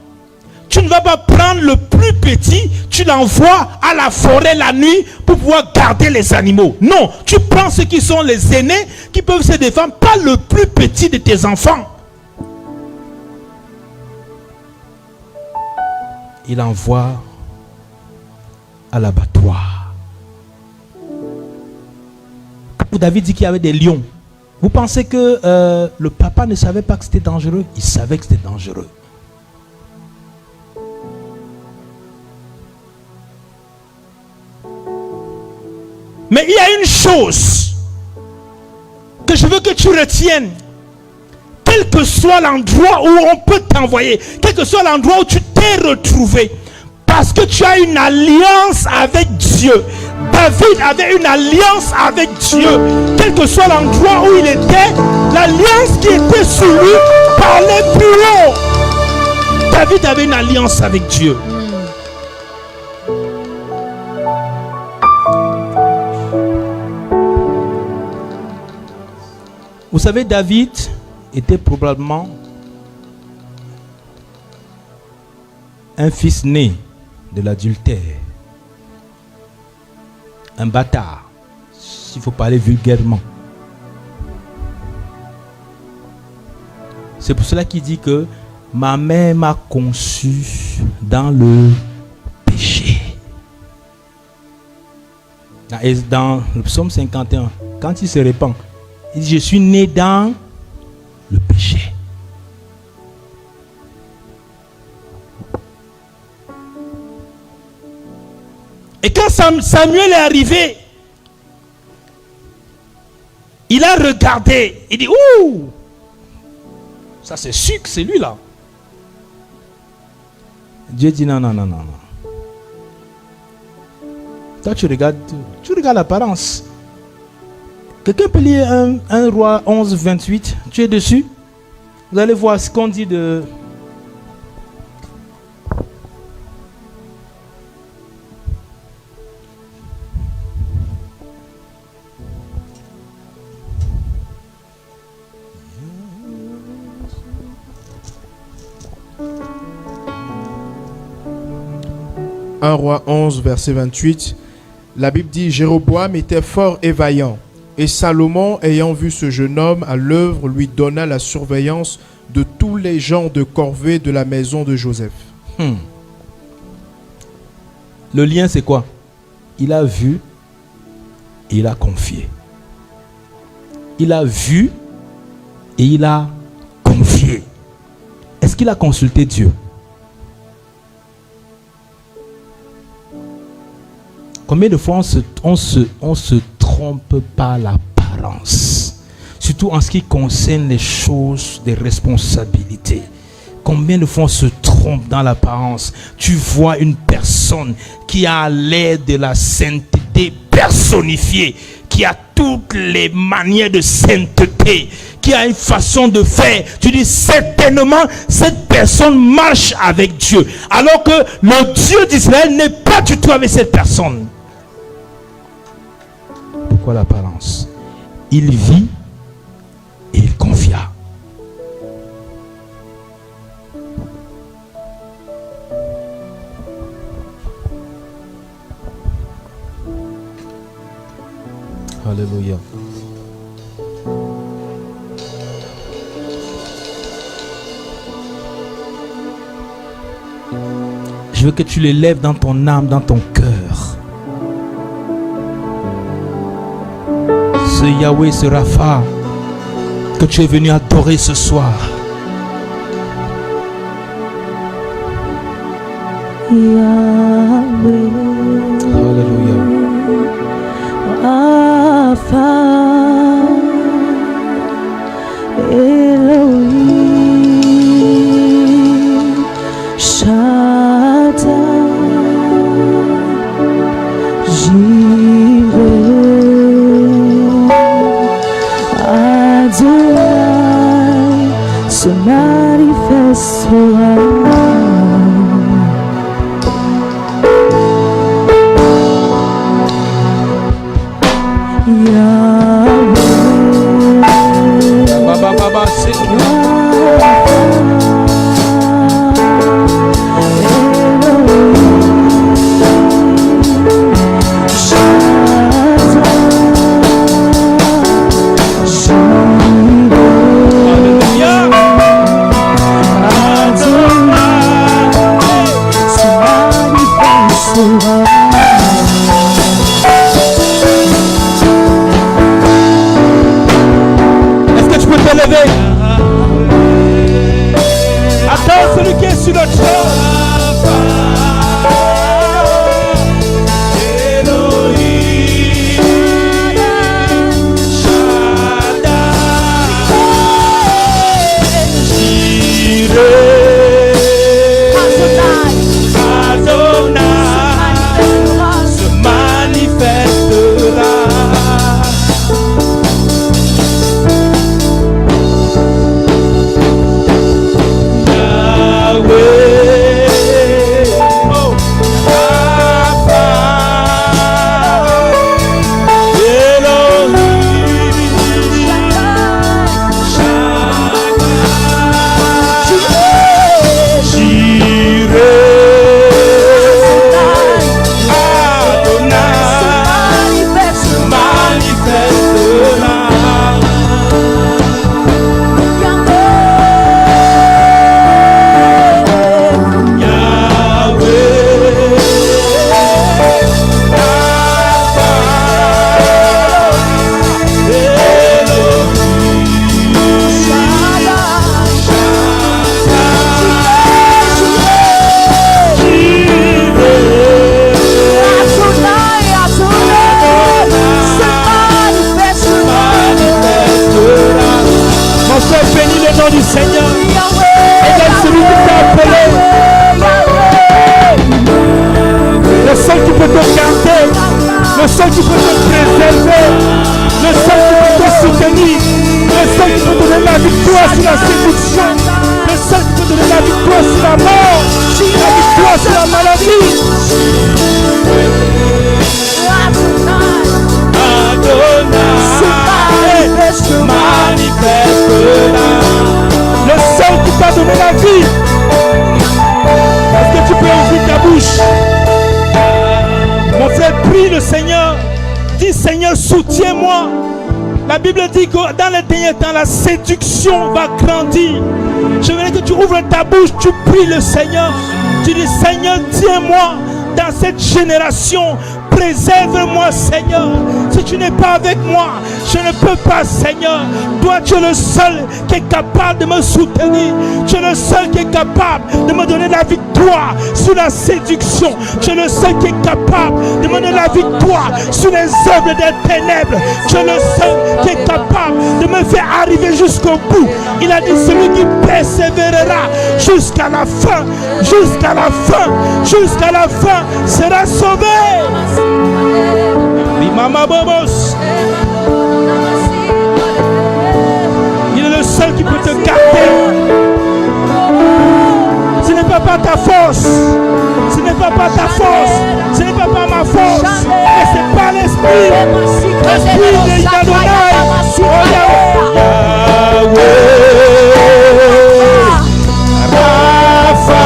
tu ne vas pas prendre le plus petit, tu l'envoies à la forêt la nuit pour pouvoir garder les animaux. Non, tu prends ceux qui sont les aînés, qui peuvent se défendre, pas le plus petit de tes enfants. Il envoie à l'abattoir. Quand David dit qu'il y avait des lions, vous pensez que le papa ne savait pas que c'était dangereux? Il savait que c'était dangereux. Mais il y a une chose que je veux que tu retiennes. Quel que soit l'endroit où on peut t'envoyer, quel que soit l'endroit où tu t'es retrouvé, parce que tu as une alliance avec Dieu. David avait une alliance avec Dieu. Quel que soit l'endroit où il était, l'alliance qui était sur lui parlait plus haut. David avait une alliance avec Dieu. Vous savez, David était probablement un fils né de l'adultère. Un bâtard, s'il faut parler vulgairement. C'est pour cela qu'il dit que ma mère m'a conçu dans le péché. Dans le psaume 51, quand il se répand, il dit, je suis né dans le péché. Et quand Samuel est arrivé, il a regardé, il dit, ouh, ça c'est sûr que c'est lui là. Dieu dit, non. Toi tu regardes l'apparence. Quelqu'un peut lire 1 Roi 11, 28, tu es dessus? Vous allez voir ce qu'on dit de... 1 Roi 11, verset 28, la Bible dit « Jéroboam était fort et vaillant, et Salomon, ayant vu ce jeune homme à l'œuvre, lui donna la surveillance de tous les gens de corvée de la maison de Joseph. » Le lien, c'est quoi? Il a vu et il a confié. Il a vu et il a confié. Est-ce qu'il a consulté Dieu? Combien de fois on se trompe par l'apparence, surtout en ce qui concerne les choses des responsabilités. Combien de fois on se trompe dans l'apparence? Tu vois une personne qui a l'air de la sainteté personnifiée, qui a toutes les manières de sainteté, qui a une façon de faire. Tu dis certainement cette personne marche avec Dieu, alors que le Dieu d'Israël n'est pas du tout avec cette personne. Pourquoi l'apparence? Il vit et il confia. Alléluia. Je veux que tu l'élèves dans ton âme, dans ton cœur. Ce Yahweh, ce Rapha que tu es venu adorer ce soir. Yahweh, Alléluia. Rapha, Elohim, Shaddai, Jireh, Adonai, se manifestera. Est-ce que tu peux te lever? Attends celui qui est sur notre champ. Prie le Seigneur. Dis Seigneur, soutiens-moi. La Bible dit que dans les derniers temps, la séduction va grandir. Je voudrais que tu ouvres ta bouche, tu pries le Seigneur. Tu dis Seigneur, tiens-moi dans cette génération. Préserve-moi, Seigneur. Si tu n'es pas avec moi, je ne peux pas, Seigneur. Toi, tu es le seul qui est capable de me soutenir. Tu es le seul qui est capable de me donner la victoire sur la séduction. Tu es le seul qui est capable de me donner la victoire sur les œuvres des ténèbres. Tu es le seul qui est capable de me faire arriver jusqu'au bout. Il a dit celui qui persévérera jusqu'à la fin, jusqu'à la fin, jusqu'à la fin sera sauvé. Mama Bobos. Il est le seul qui peut te garder. Ce n'est pas par ta force. Ce n'est pas par ta force. Ce n'est pas par ma force. Mais c'est par l'esprit. L'esprit de Yahweh. Oh Yahweh. Rapha.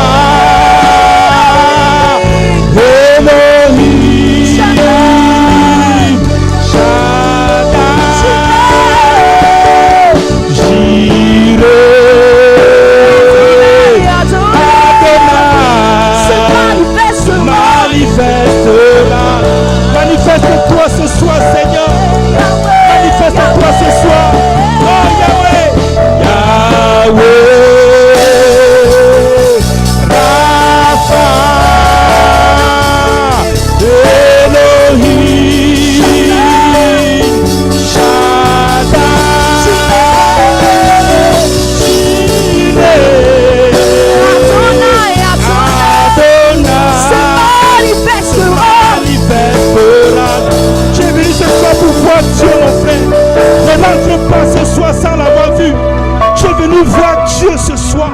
Manifeste-toi ce soir, Seigneur. Manifeste-toi ce soir. Oh Yahweh. Yahweh. Rapha. Elohim. Shaddai. Tu es venu ce soir pour voir Dieu, mon frère. Ne rentre pas ce soir sans l'avoir vu. Tu es venu voir Dieu ce soir.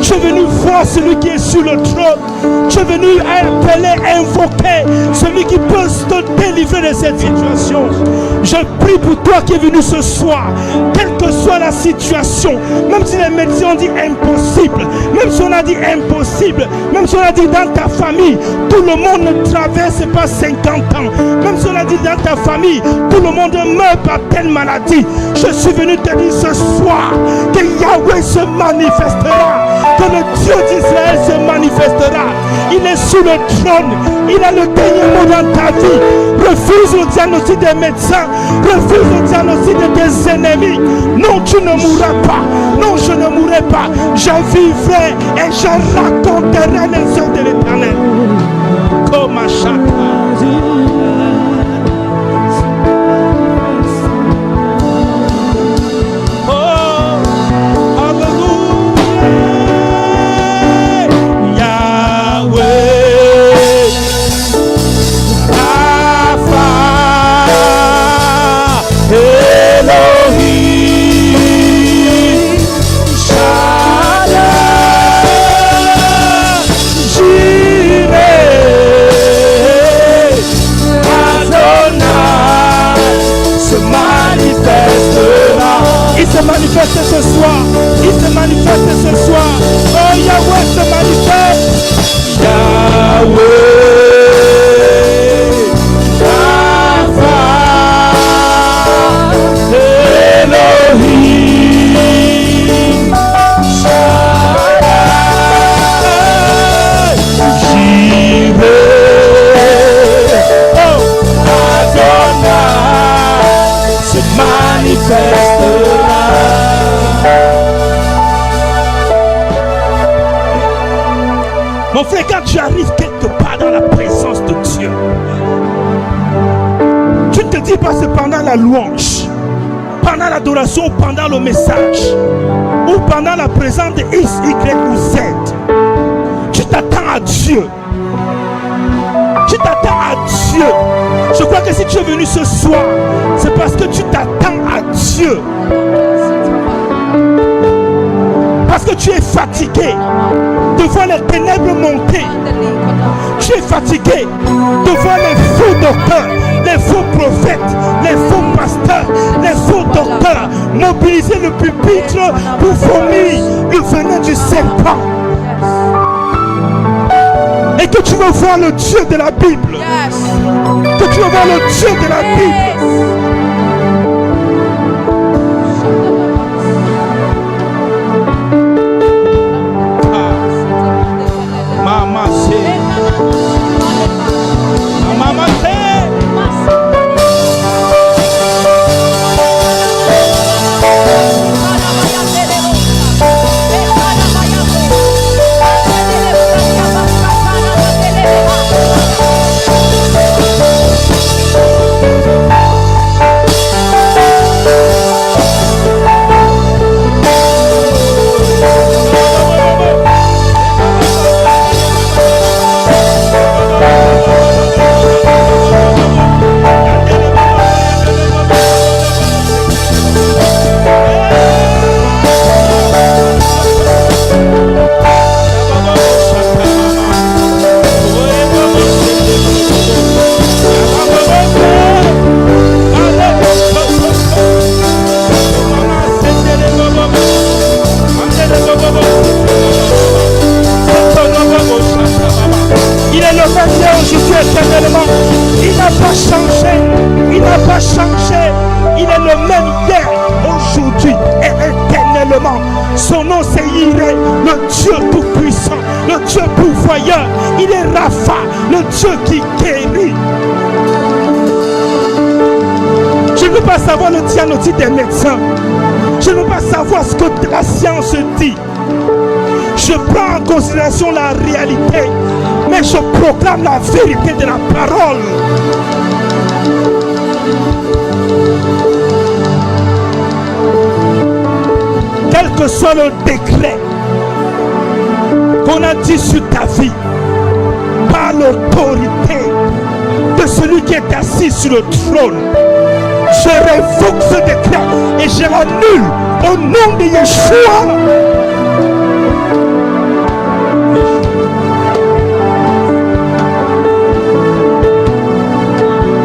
Tu es venu voir celui qui est sur le trône. Tu es venu appeler, invoquer celui qui peut te délivrer de cette situation. Je prie pour toi qui es venu ce soir, quelle que soit la situation, même si les médecins ont dit impossible, même si on a dit impossible, même si on a dit dans ta famille, tout le monde ne traverse pas 50 ans, même si on a dit dans ta famille, tout le monde meurt par telle maladie, je suis venu te dire ce soir que Yahweh se manifestera, que le Dieu d'Israël se manifestera. Il est sur le trône, il a le dernier mot dans ta vie. Refuse le diagnostic des médecins, refuse le diagnostic de tes ennemis. Non, tu ne mourras pas. Non, je ne mourrai pas. Je vivrai et je raconterai les œuvres de l'Éternel. Comme à chaque manifeste ce soir, il se manifeste ce soir. Oh Yahweh se manifeste. Yahweh, Rapha, Elohim, Shaddai, Jireh, oh Adonai se manifeste. Mon frère, quand tu arrives quelque part dans la présence de Dieu, tu ne te dis pas c'est pendant la louange, pendant l'adoration, pendant le message, ou pendant la présence de X, Y ou Z. Tu t'attends à Dieu. Tu t'attends à Dieu. Je crois que si tu es venu ce soir, c'est parce que tu t'attends à Dieu. Parce que tu es fatigué de voir les ténèbres monter. Tu es fatigué de voir les faux docteurs, les faux prophètes, les faux pasteurs, les faux docteurs mobiliser le pupitre pour vomir le venin du serpent. et que tu veux voir le Dieu de la Bible. Yes. Que tu veux voir le Dieu de la Bible. Mama c'est. Mama c'est. Son nom c'est Yireh, le Dieu tout-puissant, le Dieu pourvoyeur. Il est Rapha, le Dieu qui guérit. Je ne veux pas savoir le diagnostic des médecins. Je ne veux pas savoir ce que la science dit. Je prends en considération la réalité, mais je proclame la vérité de la parole. Quel que soit le décret qu'on a dit sur ta vie, par l'autorité de celui qui est assis sur le trône, je révoque ce décret et je l'annule au nom de Yeshua.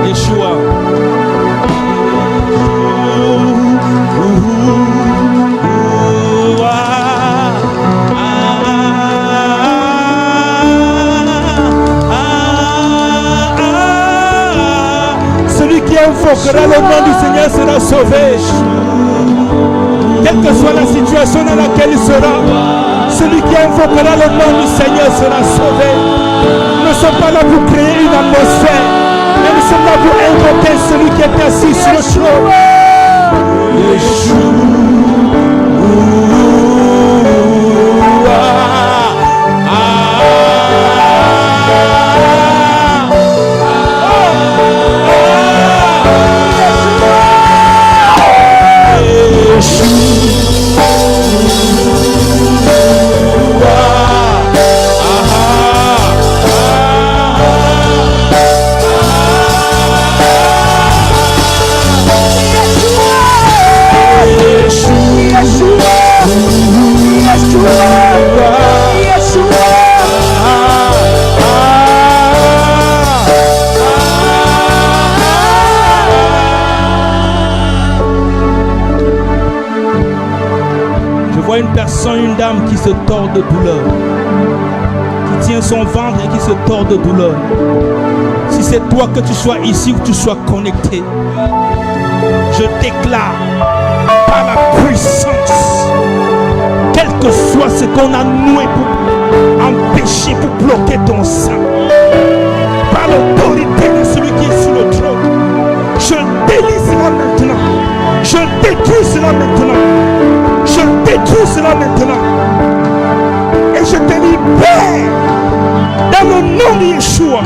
Yeshua. Invoquera le nom du Seigneur sera sauvé. Quelle que soit la situation dans laquelle il sera, celui qui invoquera le nom du Seigneur sera sauvé. Nous ne sommes pas là pour créer une atmosphère, mais nous sommes là pour invoquer celui qui est assis sur le trône. Une personne, une dame qui se tord de douleur, qui tient son ventre et qui se tord de douleur. Si c'est toi, que tu sois ici ou que tu sois connecté, je déclare par la puissance, quel que soit ce qu'on a noué pour empêcher, pour bloquer ton sang, par l'autorité de celui qui est sur le trône, je délie cela maintenant, je détruis cela maintenant. Je détruis cela maintenant. Et je te libère dans le nom de Yeshua.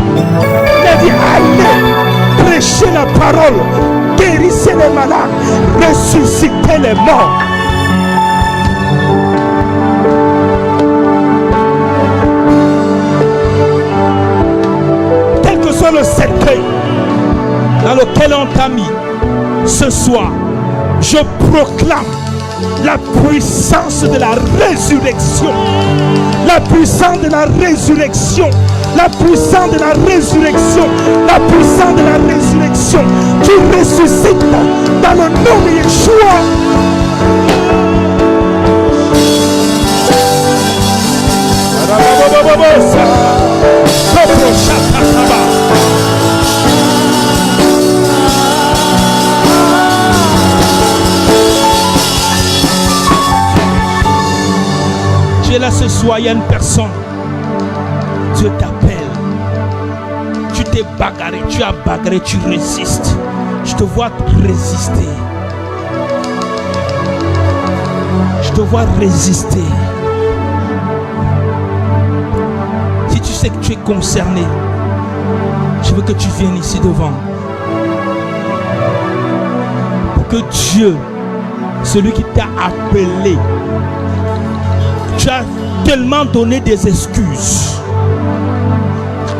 Mais dis, allez prêcher la parole, guérissez les malades, ressuscitez les morts. Quel que soit le cercueil dans lequel on t'a mis, ce soir, je proclame la puissance de la résurrection, la puissance de la résurrection, la puissance de la résurrection, la puissance de la résurrection. Tu ressuscites dans le nom de Yeshua. ce soir, il y a une personne. Dieu t'appelle. Tu t'es bagarré, tu as bagarré, tu résistes. Je te vois résister. Je te vois résister. Si tu sais que tu es concerné, je veux que tu viennes ici devant. Pour que Dieu, celui qui t'a appelé, tu as tellement donné des excuses.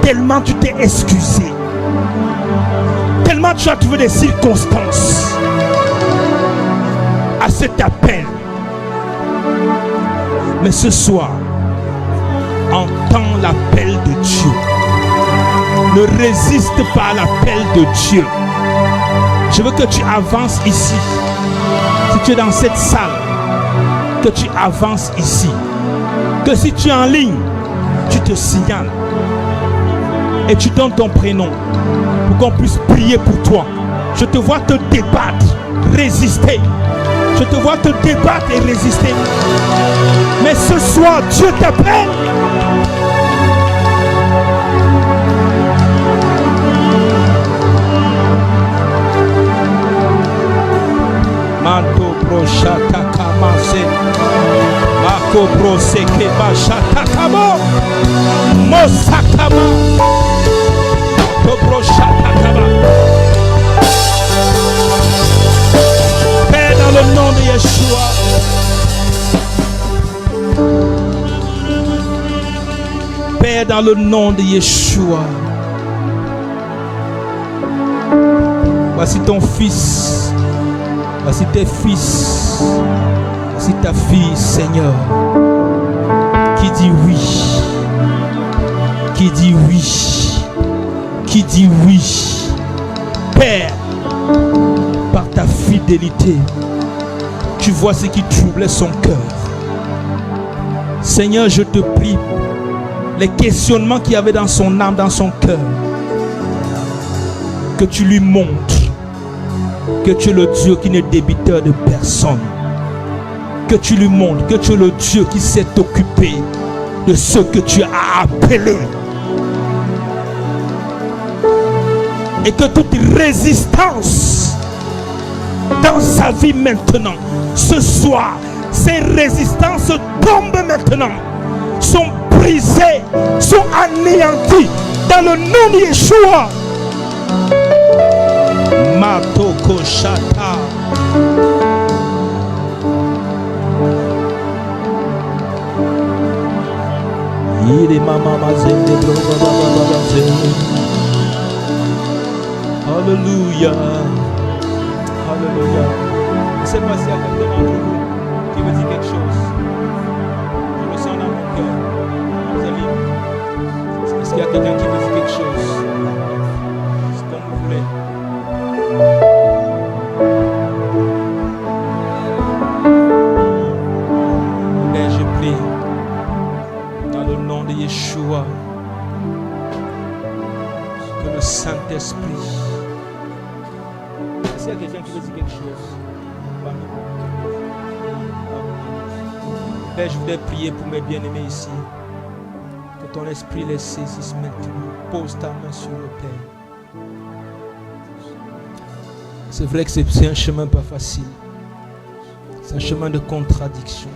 Tellement tu t'es excusé. Tellement tu as trouvé des circonstances à cet appel. Mais ce soir, entends l'appel de Dieu. Ne résiste pas à l'appel de Dieu. Je veux que tu avances ici. Si tu es dans cette salle, que tu avances ici. Que si tu es en ligne, tu te signales. Et tu donnes ton prénom pour qu'on puisse prier pour toi. Je te vois te débattre, résister. Je te vois te débattre et résister. Mais ce soir, Dieu t'appelle. Manto brochata kamase. Mako broseke bachata kamo. Mosakama. Père, dans le nom de Yeshua, Père, dans le nom de Yeshua, voici ton fils, voici tes fils, voici ta fille, Seigneur, qui dit oui, qui dit oui, qui dit oui. Père, par ta fidélité, tu vois ce qui troublait son cœur. Seigneur, je te prie, les questionnements qu'il y avait dans son âme, dans son cœur, que tu lui montres que tu es le Dieu qui n'est débiteur de personne. Que tu lui montres que tu es le Dieu qui s'est occupé de ceux que tu as appelés. Et que toute résistance dans sa vie maintenant, ce soir, ces résistances tombent maintenant, sont brisées, sont anéanties dans le nom de Yeshua. Matoko Shata. Il est maman mazende Alléluia. Alléluia. Je ne sais pas s'il y a quelqu'un d'entre vous qui veut dire quelque chose. Je le sens dans mon cœur. Vous allez. Est-ce qu'il y a quelqu'un qui veut dire quelque chose? C'est comme vous voulez. Et je prie dans le nom de Yeshua que le Saint-Esprit. Est-ce qu'il y a quelqu'un qui veut dire quelque chose? Père, je voudrais prier pour mes bien-aimés ici. Que ton esprit les saisisse maintenant. Pose ta main sur le Père. C'est vrai que c'est un chemin pas facile. C'est un chemin de contradiction.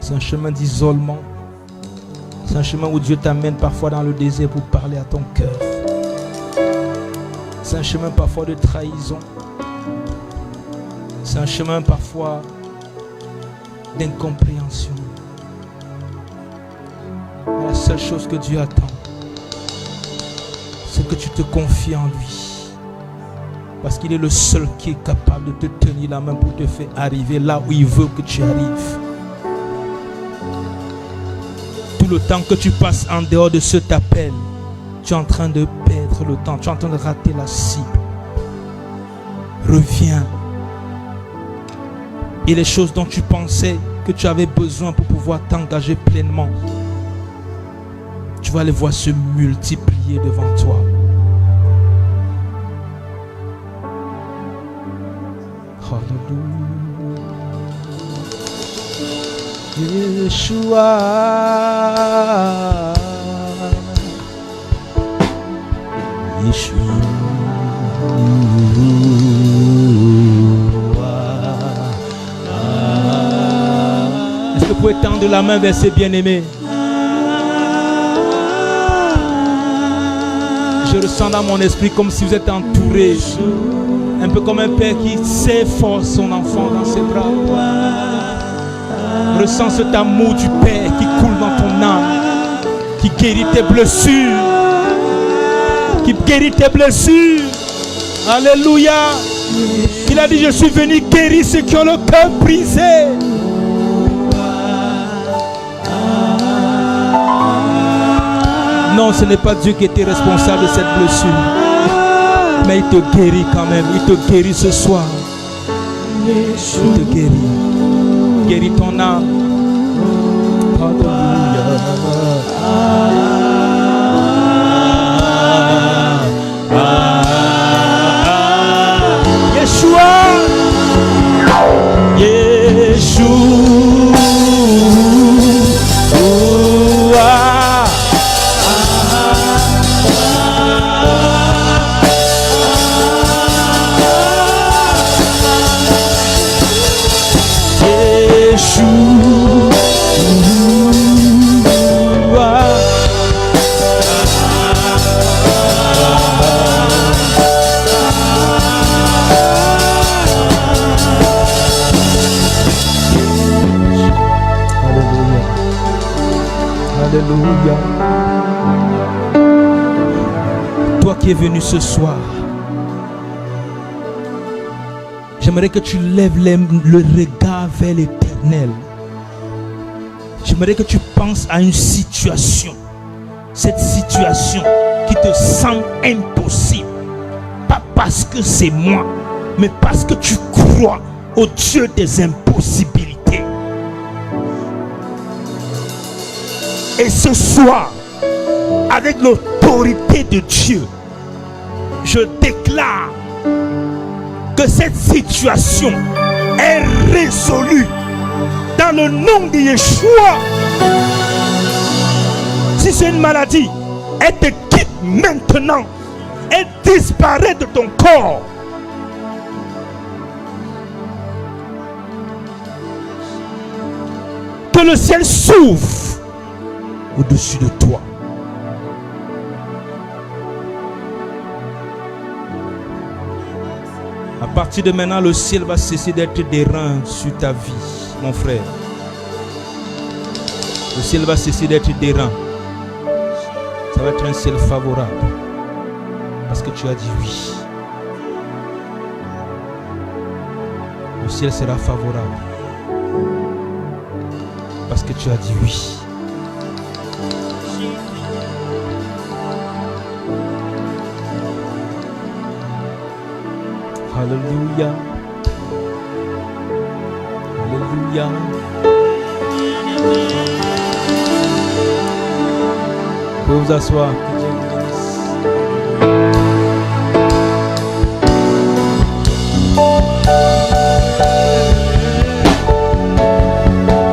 C'est un chemin d'isolement. C'est un chemin où Dieu t'amène parfois dans le désert pour parler à ton cœur. C'est un chemin parfois de trahison. C'est un chemin parfois d'incompréhension. Mais la seule chose que Dieu attend, c'est que tu te confies en lui. Parce qu'il est le seul qui est capable de te tenir la main pour te faire arriver là où il veut que tu arrives. Tout le temps que tu passes en dehors de cet appel, tu es en train de perdre le temps, tu es en train de rater la cible. Reviens. Et les choses dont tu pensais que tu avais besoin pour pouvoir t'engager pleinement, tu vas les voir se multiplier devant toi. Hallelujah. Yeshua. Est-ce que vous pouvez tendre la main vers ces bien-aimés? Je ressens dans mon esprit comme si vous êtes entouré, un peu comme un père qui s'efforce son enfant dans ses bras. Ressens cet amour du Père qui coule dans ton âme, qui guérit tes blessures, qui guérit tes blessures. Alléluia. Il a dit, je suis venu guérir ceux qui ont le cœur brisé. Non, ce n'est pas Dieu qui était responsable de cette blessure, mais il te guérit quand même. Il te guérit ce soir. Il te guérit. Guéris ton âme. Yeshua. Alléluia. Toi qui es venu ce soir, j'aimerais que tu lèves le regard vers l'Éternel. J'aimerais que tu penses à une situation. Cette situation qui te semble impossible. Pas parce que c'est moi, mais parce que tu crois au Dieu des impossibilités. Et ce soir, avec l'autorité de Dieu, je déclare que cette situation est résolue dans le nom de Yeshua. Si c'est une maladie, elle te quitte maintenant. Elle disparaît de ton corps. Que le ciel s'ouvre au-dessus de toi. À partir de maintenant, le ciel va cesser d'être des reins sur ta vie, mon frère. Le ciel va cesser d'être des reins. Ça va être un ciel favorable. Parce que tu as dit oui. Le ciel sera favorable. Parce que tu as dit oui. Alléluia. Alléluia. Vous pouvez vous asseoir.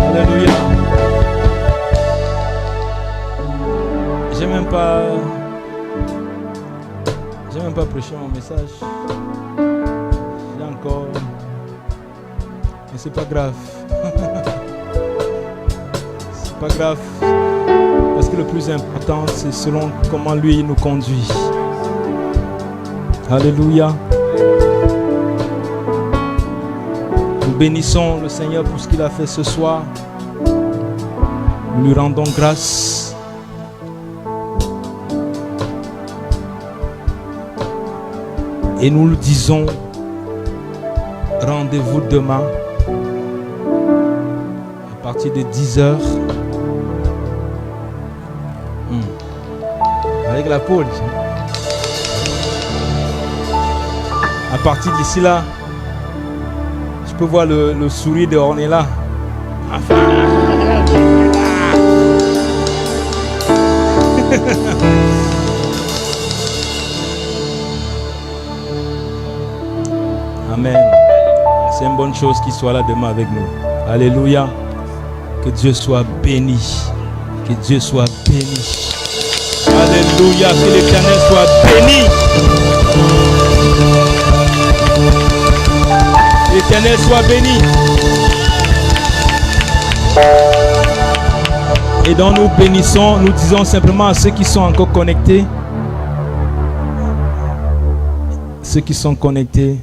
Alléluia. J'ai même pas prêché mon message. Mais c'est pas grave. C'est pas grave. Parce que le plus important, c'est selon comment lui nous conduit. Alléluia. Nous bénissons le Seigneur pour ce qu'il a fait ce soir. Nous lui rendons grâce. Et nous le disons, rendez-vous demain à partir de 10h avec la pause. À partir d'ici là, je peux voir le sourire de Ornella. Amen. C'est une bonne chose qu'il soit là demain avec nous. Alléluia. Que Dieu soit béni. Que Dieu soit béni. Alléluia. Que l'Éternel soit béni. Que l'Éternel soit béni. Et donc nous bénissons, nous disons simplement à ceux qui sont encore connectés, ceux qui sont connectés,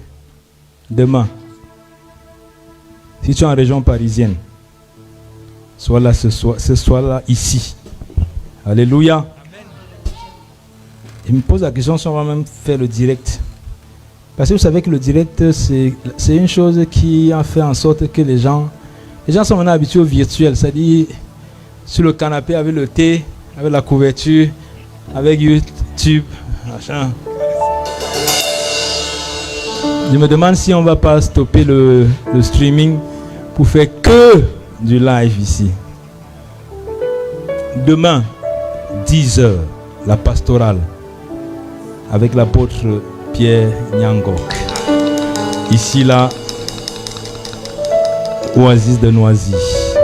demain, si tu es en région parisienne, sois là ce soir là ici. Alléluia. Il me pose la question si on va même faire le direct. Parce que vous savez que le direct, c'est une chose qui a fait en sorte que les gens sont maintenant habitués au virtuel. C'est-à-dire sur le canapé avec le thé, avec la couverture, avec YouTube, machin. Je me demande si on ne va pas stopper le streaming pour faire que du live ici. Demain, 10h, la pastorale avec l'apôtre Pierre Nyangok. Ici, là, Oasis de Noisy.